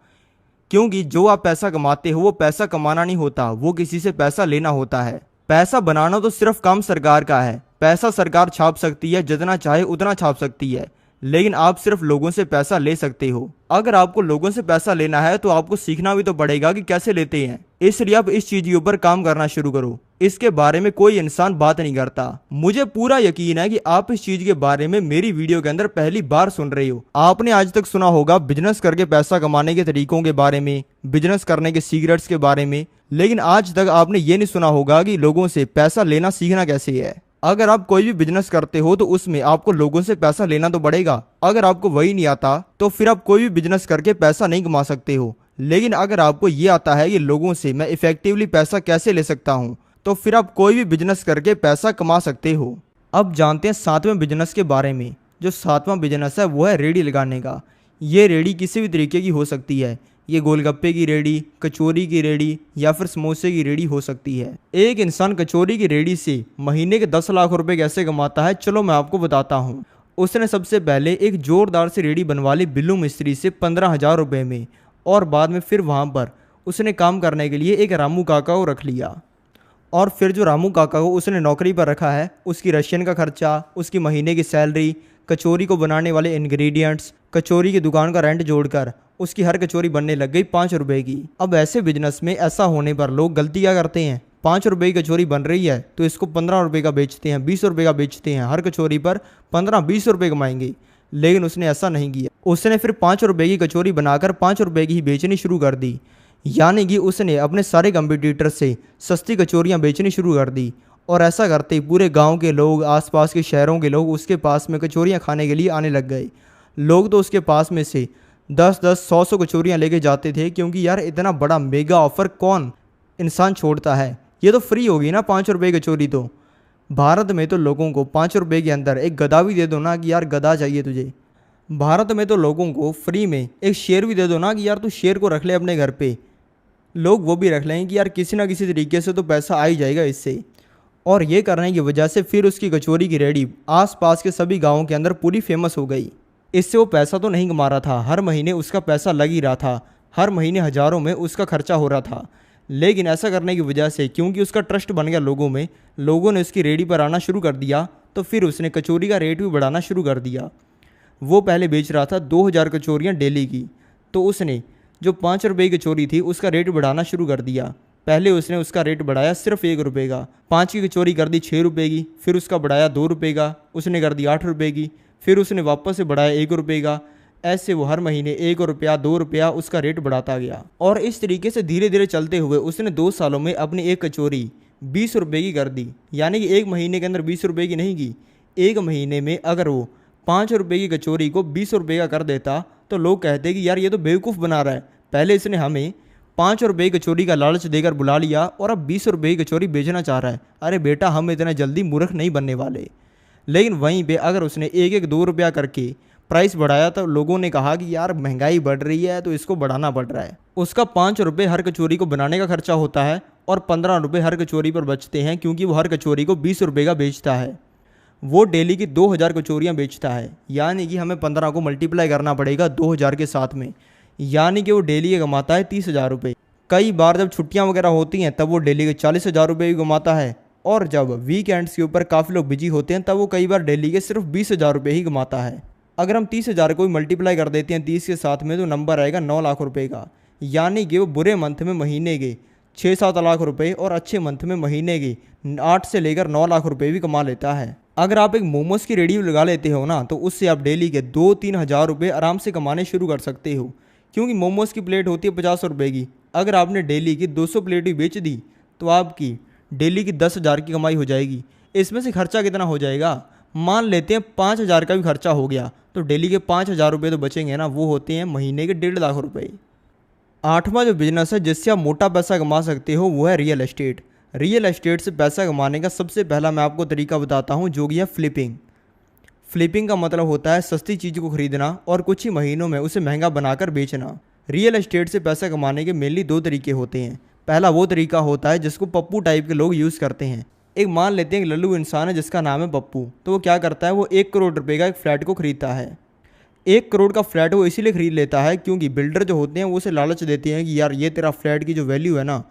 क्योंकि जो आप पैसा कमाते हो वो पैसा कमाना नहीं होता, वो किसी से पैसा लेना होता है। पैसा बनाना तो सिर्फ काम सरकार का है, पैसा सरकार छाप सकती है, जितना चाहे उतना छाप सकती है, लेकिन आप सिर्फ लोगों से पैसा ले सकते हो। अगर आपको लोगों से पैसा लेना है तो आपको सीखना भी तो पड़ेगा कि कैसे लेते हैं, इसलिए आप इस चीज के ऊपर काम करना शुरू करो। इसके बारे में कोई इंसान बात नहीं करता। मुझे पूरा यकीन है कि आप इस चीज के बारे में मेरी वीडियो के अंदर पहली बार सुन रहे हो। आपने आज तक सुना होगा बिजनेस करके पैसा कमाने के तरीकों के बारे में, बिजनेस करने के सीक्रेट्स के बारे में, लेकिन आज तक आपने ये नहीं सुना होगा कि लोगों से पैसा लेना सीखना कैसे है। अगर आप कोई भी बिजनेस करते हो तो उसमें आपको लोगों से पैसा लेना तो पड़ेगा। अगर आपको वही नहीं आता तो फिर आप कोई भी बिजनेस करके पैसा नहीं कमा सकते हो। लेकिन अगर आपको ये आता है कि लोगों से मैं इफेक्टिवली पैसा कैसे ले सकता हूँ, तो फिर आप कोई भी बिजनेस करके पैसा कमा सकते हो। अब जानते हैं 7वें बिजनेस के बारे में। जो 7वां बिजनेस है वो है रेडी लगाने का। ये रेडी किसी भी तरीके की हो सकती है, ये गोलगप्पे की रेडी, कचौरी की रेडी या फिर समोसे की रेडी हो सकती है। एक इंसान कचौरी की रेडी से महीने के 10 लाख रुपए कैसे कमाता है, चलो मैं आपको बताता हूँ। उसने सबसे पहले एक जोरदार सी रेडी बनवा ली बिल्लू मिस्त्री से 15,000 रुपये में, और बाद में फिर वहाँ पर उसने काम करने के लिए एक रामू काका को रख लिया। और फिर जो रामू काका को उसने नौकरी पर रखा है, उसकी रशियन का खर्चा, उसकी महीने की सैलरी, कचौरी को बनाने वाले इंग्रेडिएंट्स, कचौरी की दुकान का रेंट जोड़कर उसकी हर कचौरी बनने लग गई 5 रुपए की। अब ऐसे बिजनेस में ऐसा होने पर लोग गलती क्या करते हैं, 5 रुपए की कचौरी बन रही है तो इसको 15 रुपए का बेचते हैं, 20 रुपए का बेचते हैं, हर कचौरी पर 15-20 रुपए कमाएंगे। लेकिन उसने ऐसा नहीं किया। उसने फिर 5 रुपए की कचौरी बनाकर 5 रुपए की ही बेचनी शुरू कर दी, यानी कि उसने अपने सारे कंपटीटर से सस्ती कचौरियाँ बेचनी शुरू कर दी। और ऐसा करते ही पूरे गांव के लोग, आसपास के शहरों के लोग उसके पास में कचौरियाँ खाने के लिए आने लग गए। लोग तो उसके पास में से 10-10, 100-100 कचौरियाँ लेके जाते थे, क्योंकि यार इतना बड़ा मेगा ऑफर कौन इंसान छोड़ता है, ये तो फ्री होगी ना 5 रुपए की कचौरी। तो भारत में तो लोगों को 5 रुपए के अंदर एक गधा भी दे दो ना कि यार गधा चाहिए तुझे। भारत में तो लोगों को फ्री में एक शेर भी दे दो ना कि यार तू शेर को रख ले अपने घर पे, लोग वो भी रख लेंगे कि यार किसी ना किसी तरीके से तो पैसा आ ही जाएगा इससे। और ये करने की वजह से फिर उसकी कचौरी की रेडी आसपास के सभी गाँवों के अंदर पूरी फेमस हो गई। इससे वो पैसा तो नहीं कमा रहा था, हर महीने उसका पैसा लग ही रहा था, हर महीने हज़ारों में उसका खर्चा हो रहा था। लेकिन ऐसा करने की वजह से क्योंकि उसका ट्रस्ट बन गया लोगों में, लोगों ने उसकी रेडी पर आना शुरू कर दिया, तो फिर उसने कचौरी का रेट भी बढ़ाना शुरू कर दिया। वो पहले बेच रहा था 2000 कचौरियाँ डेली की, तो उसने जो 5 रुपये की कचौरी थी उसका रेट बढ़ाना शुरू कर दिया। पहले उसने उसका रेट बढ़ाया सिर्फ 1 रुपये का, 5 की कचौरी कर दी 6 रुपये की, फिर उसका बढ़ाया 2 रुपये का, उसने कर दी 8 रुपये की, फिर उसने वापस से बढ़ाया 1 रुपये का। ऐसे वो हर महीने 1 रुपया 2 रुपया उसका रेट बढ़ाता गया और इस तरीके से धीरे धीरे चलते हुए उसने 2 सालों में अपनी एक कचौरी 20 रुपये की कर दी। यानी कि एक महीने के अंदर 20 रुपये की नहीं की, एक महीने में अगर वो 5 रुपये की कचौरी को 20 रुपये का कर देता तो लोग कहते कि यार ये तो बेवकूफ़ बना रहा है, पहले इसने हमें 5 रुपये की कचौरी का लालच देकर बुला लिया और अब 20 रुपये की कचौरी बेचना चाह रहा है। अरे बेटा, हम इतना जल्दी मूर्ख नहीं बनने वाले। लेकिन वहीं पे अगर उसने 1-1 2 रुपया करके प्राइस बढ़ाया तो लोगों ने कहा कि यार महंगाई बढ़ रही है तो इसको बढ़ाना पड़ रहा है। उसका 5 रुपये हर कचौरी को बनाने का खर्चा होता है और 15 रुपये हर कचौरी पर बचते हैं, क्योंकि वो हर कचौरी को 20 रुपये का बेचता है। वो डेली की 2000 कचौरियाँ बेचता है, यानी कि हमें 15 को मल्टीप्लाई करना पड़ेगा 2000 के साथ में, यानी कि वो डेली के कमाता है 30,000 रुपये। कई बार जब छुट्टियां वगैरह होती हैं तब वो डेली के 40,000 रुपये भी कमाता है, और जब वीकेंड्स के ऊपर काफ़ी लोग बिजी होते हैं तब वो कई बार डेली के सिर्फ 20,000 रुपये ही कमाता है। अगर हम 30,000 को भी मल्टीप्लाई कर देते हैं 30 के साथ में तो नंबर आएगा 9 लाख रुपये का, यानी कि वो बुरे मंथ में महीने के 6-7 लाख रुपये और अच्छे मंथ में महीने के 8 से लेकर 9 लाख रुपये भी कमा लेता है। अगर आप एक मोमोज़ की रेडी लगा लेते हो ना तो उससे आप डेली के 2-3 हज़ार रुपये आराम से कमाने शुरू कर सकते हो, क्योंकि मोमोज़ की प्लेट होती है 50 रुपये की। अगर आपने डेली की 200 प्लेट भी बेच दी तो आपकी डेली की 10,000 की कमाई हो जाएगी। इसमें से खर्चा कितना हो जाएगा, मान लेते हैं 5,000 का भी खर्चा हो गया तो डेली के 5,000 रुपये तो बचेंगे ना, वो होते हैं महीने के 1.5 लाख रुपये। 8वां जो बिजनेस है जिससे आप मोटा पैसा कमा सकते हो वो है रियल एस्टेट। रियल एस्टेट से पैसा कमाने का सबसे पहला मैं आपको तरीका बताता हूँ, जो कि है फ्लिपिंग। फ्लिपिंग का मतलब होता है सस्ती चीज़ को खरीदना और कुछ ही महीनों में उसे महंगा बनाकर बेचना। रियल एस्टेट से पैसा कमाने के मेनली 2 तरीके होते हैं। पहला वो तरीका होता है जिसको पप्पू टाइप के लोग यूज़ करते हैं। एक मान लेते हैं एक लल्लू इंसान है जिसका नाम है पप्पू, तो वो क्या करता है, वो 1 करोड़ रुपये का एक फ्लैट को खरीदता है। 1 करोड़ का फ्लैट वो इसीलिए खरीद लेता है क्योंकि बिल्डर जो होते हैं वो उसे लालच देते हैं कि यार ये तेरा फ्लैट की जो वैल्यू है ना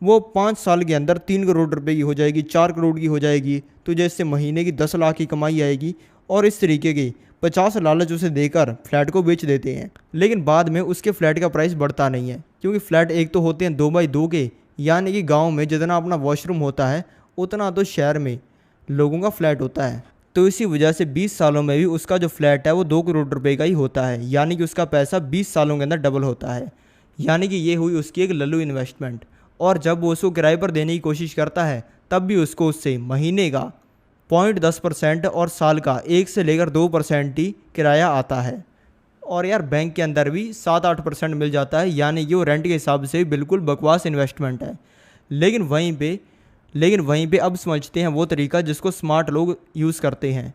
वो 5 साल के अंदर 3 करोड़ रुपए की हो जाएगी, 4 करोड़ की हो जाएगी, तुझे इससे महीने की 10 लाख की कमाई आएगी, और इस तरीके के 50 लालच उसे देकर फ्लैट को बेच देते हैं। लेकिन बाद में उसके फ्लैट का प्राइस बढ़ता नहीं है, क्योंकि फ्लैट एक तो होते हैं 2x2 के, यानी कि गाँव में जितना अपना वॉशरूम होता है उतना तो शहर में लोगों का फ्लैट होता है। तो इसी वजह से 20 सालों में भी उसका जो फ्लैट है वो 2 करोड़ रुपए का ही होता है, यानी कि उसका पैसा 20 सालों के अंदर डबल होता है। यानी कि ये हुई उसकी एक लल्लू इन्वेस्टमेंट। और जब वो उसको किराए पर देने की कोशिश करता है तब भी उसको उससे महीने का 0.10% और साल का 1 से लेकर 2% ही किराया आता है। और यार बैंक के अंदर भी 7-8% मिल जाता है, यानी कि वो रेंट के हिसाब से बिल्कुल बकवास इन्वेस्टमेंट है। लेकिन वहीं पे अब समझते हैं वो तरीका जिसको स्मार्ट लोग यूज़ करते हैं।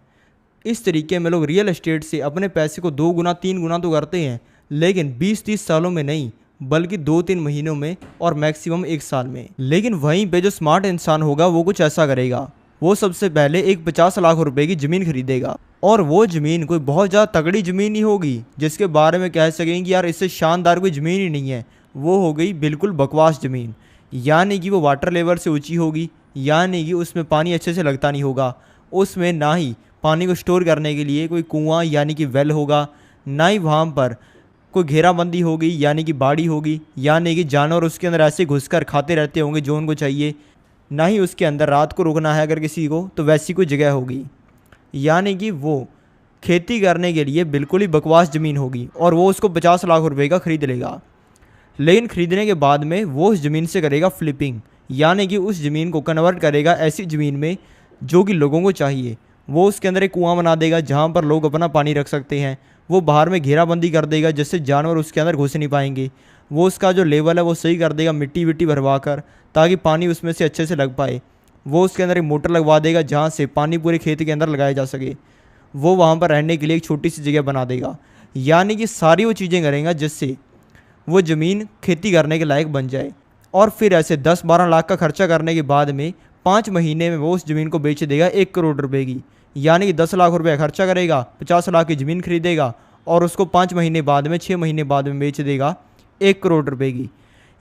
इस तरीके में लोग रियल एस्टेट से अपने पैसे को 2 गुना 3 गुना तो करते हैं, लेकिन 20-30 सालों में नहीं बल्कि 2-3 महीनों में और मैक्सिमम 1 साल में। लेकिन वहीं पे जो स्मार्ट इंसान होगा वो कुछ ऐसा करेगा, वो सबसे पहले एक 50 लाख रुपए की ज़मीन खरीदेगा, और वो ज़मीन कोई बहुत ज़्यादा तगड़ी ज़मीन ही होगी जिसके बारे में कह सकें कि यार इससे शानदार कोई ज़मीन ही नहीं है। वो हो गई बिल्कुल बकवास ज़मीन, यानी कि वो वाटर लेवल से ऊंची होगी, यानी कि उसमें पानी अच्छे से लगता नहीं होगा, उसमें ना ही पानी को स्टोर करने के लिए कोई कुआं यानी कि वेल होगा, ना ही वहाँ पर कोई घेराबंदी होगी यानी कि बाड़ी होगी, यानी कि जानवर उसके अंदर ऐसे घुसकर खाते रहते होंगे जो उनको चाहिए, ना ही उसके अंदर रात को रुकना है अगर किसी को तो वैसी कोई जगह होगी। यानी कि वो खेती करने के लिए बिल्कुल ही बकवास ज़मीन होगी, और वो उसको 50 लाख रुपए का खरीद लेगा। लेकिन खरीदने के बाद में वो उस ज़मीन से करेगा फ्लिपिंग, यानी कि उस ज़मीन को कन्वर्ट करेगा ऐसी ज़मीन में जो कि लोगों को चाहिए। वो उसके अंदर एक कुआं बना देगा जहाँ पर लोग अपना पानी रख सकते हैं, वो बाहर में घेराबंदी कर देगा जिससे जानवर उसके अंदर घुस नहीं पाएंगे, वो उसका जो लेवल है वो सही कर देगा मिट्टी विट्टी भरवा कर ताकि पानी उसमें से अच्छे से लग पाए। वो उसके अंदर एक मोटर लगवा देगा जहाँ से पानी पूरे खेत के अंदर लगाया जा सके। वो वहाँ पर रहने के लिए एक छोटी सी जगह बना देगा, यानी कि सारी वो चीज़ें करेगा जिससे वो ज़मीन खेती करने के लायक बन जाए। और फिर ऐसे 10-12 लाख का खर्चा करने के बाद में 5 महीने में वो उस ज़मीन को बेच देगा 1 करोड़ रुपए की, यानी कि 10 लाख रुपए खर्चा करेगा, 50 लाख की ज़मीन खरीदेगा और उसको 5 महीने बाद में 6 महीने बाद में बेच देगा 1 करोड़ रुपए की।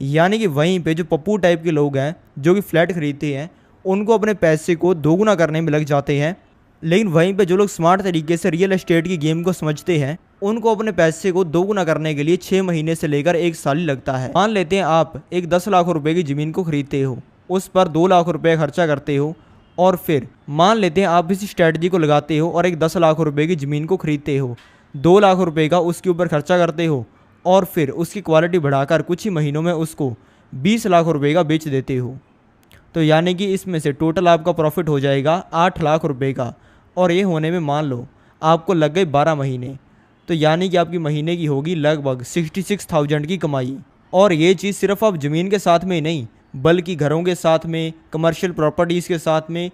यानी कि वहीं पे जो पप्पू टाइप के लोग हैं जो कि फ्लैट खरीदते हैं उनको अपने पैसे को दोगुना करने में लग जाते हैं, लेकिन वहीं पे जो लोग स्मार्ट तरीके से रियल एस्टेट की गेम को समझते हैं उनको अपने पैसे को दोगुना करने के लिए 6 महीने से लेकर 1 साल ही लगता है। मान लेते हैं आप एक 10 लाख रुपए की ज़मीन को खरीदते हो, उस पर 2 लाख रुपए खर्चा करते हो, और फिर मान लेते हैं आप इस स्ट्रैटेजी को लगाते हो और एक 10 लाख रुपए की ज़मीन को खरीदते हो। 2 लाख रुपए का उसके ऊपर खर्चा करते हो और फिर उसकी क्वालिटी बढ़ाकर कुछ ही महीनों में उसको 20 लाख रुपए का बेच देते हो, तो यानी कि इसमें से टोटल आपका प्रॉफिट हो जाएगा 8 लाख रुपए का। और ये होने में मान लो आपको लग गए 12 महीने, तो यानी कि आपकी महीने की होगी लगभग 66,000 की कमाई। और ये चीज़ सिर्फ आप ज़मीन के साथ में ही नहीं, बल्कि घरों के साथ में, कमर्शियल प्रॉपर्टीज़ के साथ में,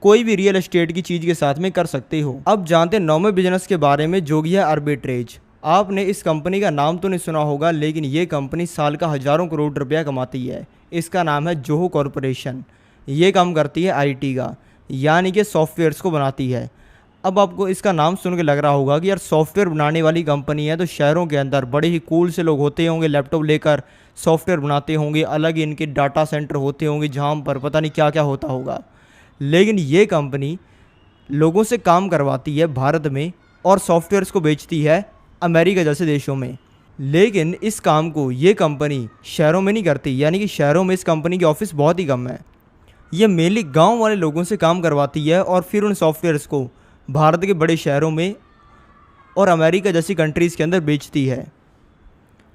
कोई भी रियल एस्टेट की चीज़ के साथ में कर सकते हो। अब जानते हैं 9वें बिजनेस के बारे में, जो कि है आर्बिट्रेज। आपने इस कंपनी का नाम तो नहीं सुना होगा, लेकिन ये कंपनी साल का हज़ारों करोड़ रुपया कमाती है। इसका नाम है जोहो कॉरपोरेशन। ये काम करती है आईटी का, यानी कि सॉफ्टवेयर्स को बनाती है। अब आपको इसका नाम सुन के लग रहा होगा कि यार सॉफ्टवेयर बनाने वाली कंपनी है, तो शहरों के अंदर बड़े ही कूल से लोग होते होंगे, लैपटॉप लेकर सॉफ्टवेयर बनाते होंगे, अलग इनके डाटा सेंटर होते होंगे जहाँ पर पता नहीं क्या क्या होता होगा। लेकिन ये कंपनी लोगों से काम करवाती है भारत में और सॉफ्टवेयर्स को बेचती है अमेरिका जैसे देशों में। लेकिन इस काम को ये कंपनी शहरों में नहीं करती, यानी कि शहरों में इस कंपनी के ऑफिस बहुत ही कम है। ये मेनली गांव वाले लोगों से काम करवाती है और फिर उन सॉफ्टवेयर्स को भारत के बड़े शहरों में और अमेरिका जैसी कंट्रीज़ के अंदर बेचती है।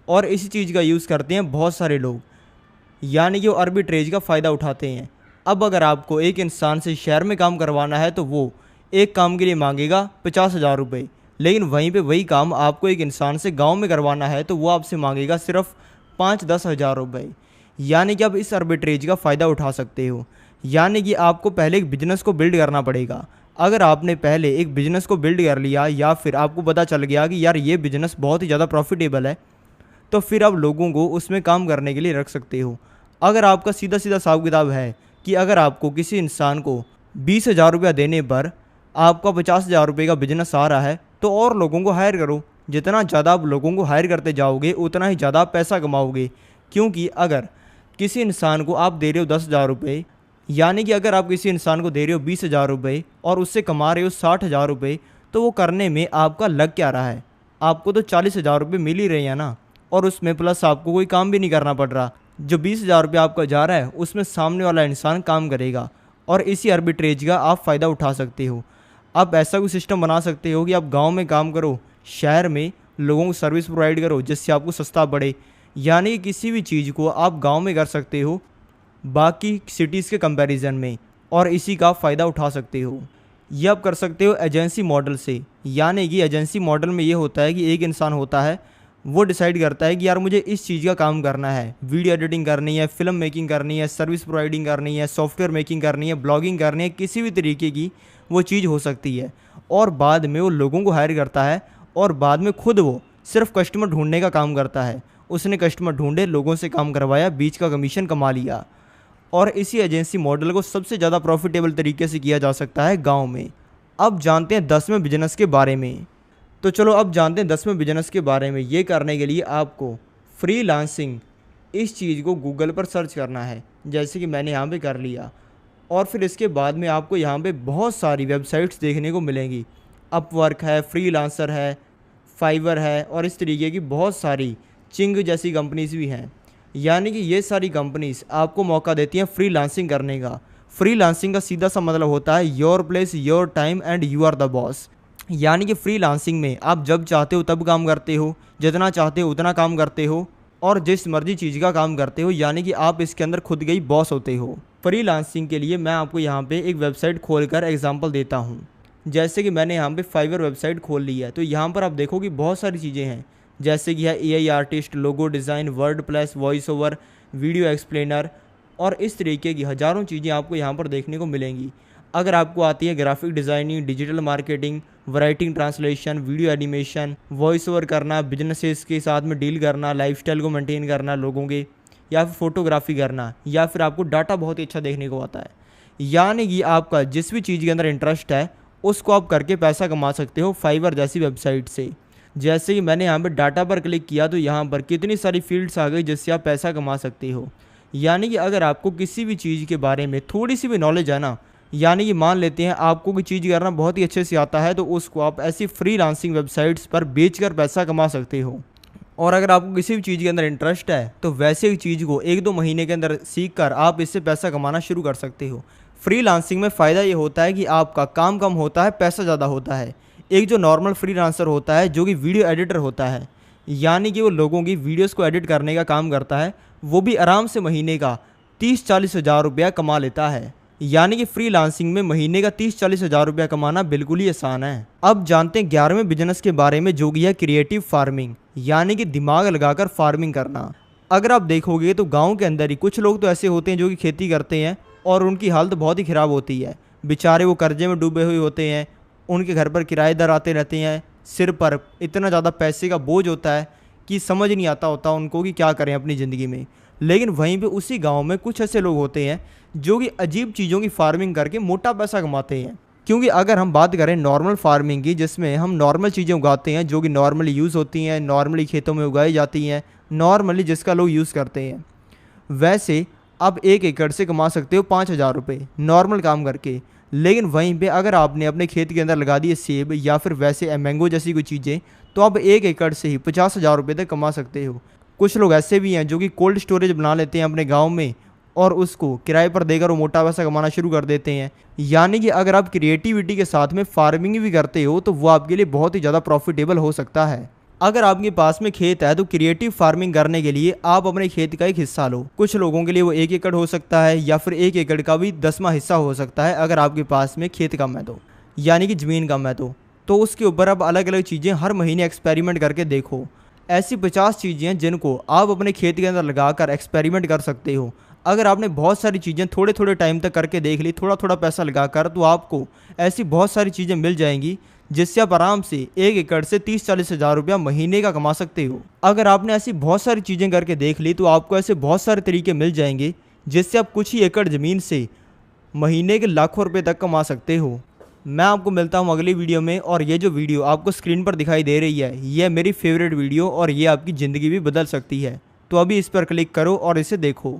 और इसी चीज़ का यूज़ करते हैं बहुत सारे लोग, यानी कि वो आर्बिट्रेज का फ़ायदा उठाते हैं। अब अगर आपको एक इंसान से शहर में काम करवाना है तो वो एक काम के लिए मांगेगा 50,000 रुपये, लेकिन वहीं पे वही काम आपको एक इंसान से गांव में करवाना है तो वो आपसे मांगेगा सिर्फ 5-10 हज़ार रुपये। यानी कि आप इस आर्बिट्रेज का फ़ायदा उठा सकते हो। यानी कि आपको पहले एक बिज़नेस को बिल्ड करना पड़ेगा। अगर आपने पहले एक बिज़नेस को बिल्ड कर लिया या फिर आपको पता चल गया कि यार ये बिज़नेस बहुत ही ज़्यादा प्रॉफिटेबल है, तो फिर आप लोगों को उसमें काम करने के लिए रख सकते हो। अगर आपका सीधा सीधा हिसाब किताब है कि अगर आपको किसी इंसान को 20,000 रुपया देने पर आपका 50,000 रुपये का बिजनेस आ रहा है, तो और लोगों को हायर करो। जितना ज़्यादा आप लोगों को हायर करते जाओगे उतना ही ज़्यादा आप पैसा कमाओगे। क्योंकि अगर किसी इंसान को आप दे रहे हो 10,000 रुपये, यानी कि अगर आप किसी इंसान को दे रहे हो 20,000 रुपये और उससे कमा रहे हो 60,000 रुपये, तो वो करने में आपका लग क्या रहा है? आपको तो 40,000 रुपये मिल ही रहे हैं ना, और उसमें प्लस आपको कोई काम भी नहीं करना पड़ रहा। जो 20,000 रुपये आपका जा रहा है उसमें सामने वाला इंसान काम करेगा और इसी आर्बिट्रेज का आप फ़ायदा उठा सकते हो। आप ऐसा कोई सिस्टम बना सकते हो कि आप गांव में काम करो, शहर में लोगों को सर्विस प्रोवाइड करो जिससे आपको सस्ता पड़े। यानी कि किसी भी चीज़ को आप गांव में कर सकते हो बाकी सिटीज़ के कंपैरिजन में, और इसी का फ़ायदा उठा सकते हो। ये आप कर सकते हो एजेंसी मॉडल से। यानी कि एजेंसी मॉडल में ये होता है कि एक इंसान होता है, वो डिसाइड करता है कि यार मुझे इस चीज़ का काम करना है, वीडियो एडिटिंग करनी है, फिल्म मेकिंग करनी है, सर्विस प्रोवाइडिंग करनी है, सॉफ्टवेयर मेकिंग करनी है, ब्लॉगिंग करनी है, किसी भी तरीके की वो चीज़ हो सकती है। और बाद में वो लोगों को हायर करता है और बाद में खुद वो सिर्फ कस्टमर ढूंढने का काम करता है। उसने कस्टमर ढूंढे, लोगों से काम करवाया, बीच का कमीशन कमा लिया। और इसी एजेंसी मॉडल को सबसे ज़्यादा प्रॉफिटेबल तरीके से किया जा सकता है गाँव में। अब जानते हैं 10वें बिजनेस के बारे में। तो चलो अब जानते हैं 10वें बिजनेस के बारे में। ये करने के लिए आपको फ्रीलांसिंग इस चीज़ को गूगल पर सर्च करना है, जैसे कि मैंने यहाँ पे कर लिया। और फिर इसके बाद में आपको यहाँ पे बहुत सारी वेबसाइट्स देखने को मिलेंगी। अपवर्क है, फ्रीलांसर है, फाइवर है और इस तरीके की बहुत सारी चिंग जैसी कंपनीज भी हैं। यानी कि ये सारी कंपनीज आपको मौका देती हैं फ्रीलांसिंग करने का। फ्रीलांसिंग का सीधा सा मतलब होता है your place your time and you are the boss. यानी कि फ्रीलांसिंग में आप जब चाहते हो तब काम करते हो, जितना चाहते हो उतना काम करते हो और जिस मर्जी चीज़ का काम करते हो। यानी कि आप इसके अंदर खुद के ही बॉस होते हो। फ्रीलांसिंग के लिए मैं आपको यहाँ पे एक वेबसाइट खोलकर एग्जांपल देता हूँ। जैसे कि मैंने यहाँ पे फाइवर वेबसाइट खोल ली है, तो यहाँ पर आप देखो कि बहुत सारी चीज़ें हैं, जैसे कि है AI artist, logo design, WordPress, voice over, video explainer और इस तरीके की हज़ारों चीज़ें आपको यहाँ पर देखने को मिलेंगी। अगर आपको आती है graphic designing, digital marketing, writing, translation, video animation, voice over करना, बिजनेसेस के साथ में डील करना, लाइफस्टाइल को मेंटेन करना लोगों के, या फिर फोटोग्राफी करना, या फिर आपको डाटा बहुत ही अच्छा देखने को आता है, यानी कि आपका जिस भी चीज़ के अंदर इंटरेस्ट है उसको आप करके पैसा कमा सकते हो फाइवर जैसी वेबसाइट से। जैसे कि मैंने यहाँ पर डाटा पर क्लिक किया तो यहाँ पर कितनी सारी फील्ड्स आ गई जिससे आप पैसा कमा सकते हो। यानी कि अगर आपको किसी भी चीज़ के बारे में थोड़ी सी भी नॉलेज है ना, यानी कि मान लेते हैं आपको कोई चीज़ करना बहुत ही अच्छे से आता है, तो उसको आप ऐसी फ्रीलांसिंग वेबसाइट्स पर बेचकर पैसा कमा सकते हो। और अगर आपको किसी भी चीज़ के अंदर इंटरेस्ट है तो वैसे ही चीज़ को 1-2 महीने के अंदर सीख कर आप इससे पैसा कमाना शुरू कर सकते हो। फ्रीलांसिंग में फ़ायदा ये होता है कि आपका काम कम होता है, पैसा ज़्यादा होता है। एक जो नॉर्मल फ्रीलांसर होता है जो कि वीडियो एडिटर होता है, यानी कि वो लोगों की वीडियोस को एडिट करने का काम करता है, वो भी आराम से महीने का 30-40 हज़ार रुपया कमा लेता है। यानी कि फ्रीलांसिंग में महीने का 30-40 हज़ार रुपया कमाना बिल्कुल ही आसान है। अब जानते हैं 11वें बिजनेस के बारे में, जो कि है क्रिएटिव फार्मिंग, यानी कि दिमाग लगाकर फार्मिंग करना। अगर आप देखोगे तो गाँव के अंदर ही कुछ लोग तो ऐसे होते हैं जो कि खेती करते हैं और उनकी हालत बहुत ही ख़राब होती है। बेचारे वो कर्जे में डूबे हुए होते हैं, उनके घर पर किराएदार आते रहते हैं, सिर पर इतना ज़्यादा पैसे का बोझ होता है कि समझ नहीं आता होता उनको कि क्या करें अपनी ज़िंदगी में। लेकिन वहीं पे उसी गांव में कुछ ऐसे लोग होते हैं जो कि अजीब चीज़ों की फार्मिंग करके मोटा पैसा कमाते हैं। क्योंकि अगर हम बात करें नॉर्मल फार्मिंग की, जिसमें हम नॉर्मल चीज़ें उगाते हैं जो कि नॉर्मली यूज़ होती हैं, नॉर्मली खेतों में उगाई जाती हैं, नॉर्मली जिसका लोग यूज़ करते हैं, वैसे आप 1 एकड़ से कमा सकते हो 5,000 रुपये नॉर्मल काम करके। लेकिन वहीं पे अगर आपने अपने खेत के अंदर लगा दिए सेब या फिर वैसे मैंगो जैसी कोई चीज़ें, तो आप 1 एकड़ से ही 50,000 रुपये तक कमा सकते हो। कुछ लोग ऐसे भी हैं जो कि कोल्ड स्टोरेज बना लेते हैं अपने गांव में और उसको किराए पर देकर वो मोटा पैसा कमाना शुरू कर देते हैं। यानी कि अगर आप क्रिएटिविटी के साथ में फार्मिंग भी करते हो तो वो आपके लिए बहुत ही ज़्यादा प्रॉफिटेबल हो सकता है। अगर आपके पास में खेत है तो क्रिएटिव फार्मिंग करने के लिए आप अपने खेत का एक हिस्सा लो। कुछ लोगों के लिए वो 1 एकड़ हो सकता है या फिर 1 एकड़ का भी 10वां हिस्सा हो सकता है अगर आपके पास में खेत कम है तो, यानी कि ज़मीन कम है तो उसके ऊपर आप अलग अलग चीज़ें हर महीने एक्सपेरिमेंट करके देखो। ऐसी 50 चीज़ें हैं जिनको आप अपने खेत के अंदर लगाकर एक्सपेरिमेंट कर सकते हो। अगर आपने बहुत सारी चीज़ें थोड़े थोड़े टाइम तक करके देख ली, थोड़ा थोड़ा पैसा लगाकर, तो आपको ऐसी बहुत सारी चीज़ें मिल जाएंगी जिससे आप आराम से 1 एकड़ से 30-40 हज़ार रुपया महीने का कमा सकते हो। अगर आपने ऐसी बहुत सारी चीज़ें करके देख ली तो आपको ऐसे बहुत सारे तरीके मिल जाएंगे जिससे आप कुछ ही एकड़ ज़मीन से महीने के लाखों रुपए तक कमा सकते हो। मैं आपको मिलता हूँ अगली वीडियो में, और ये जो वीडियो आपको स्क्रीन पर दिखाई दे रही है ये है मेरी फेवरेट वीडियो और ये आपकी ज़िंदगी भी बदल सकती है। तो अभी इस पर क्लिक करो और इसे देखो।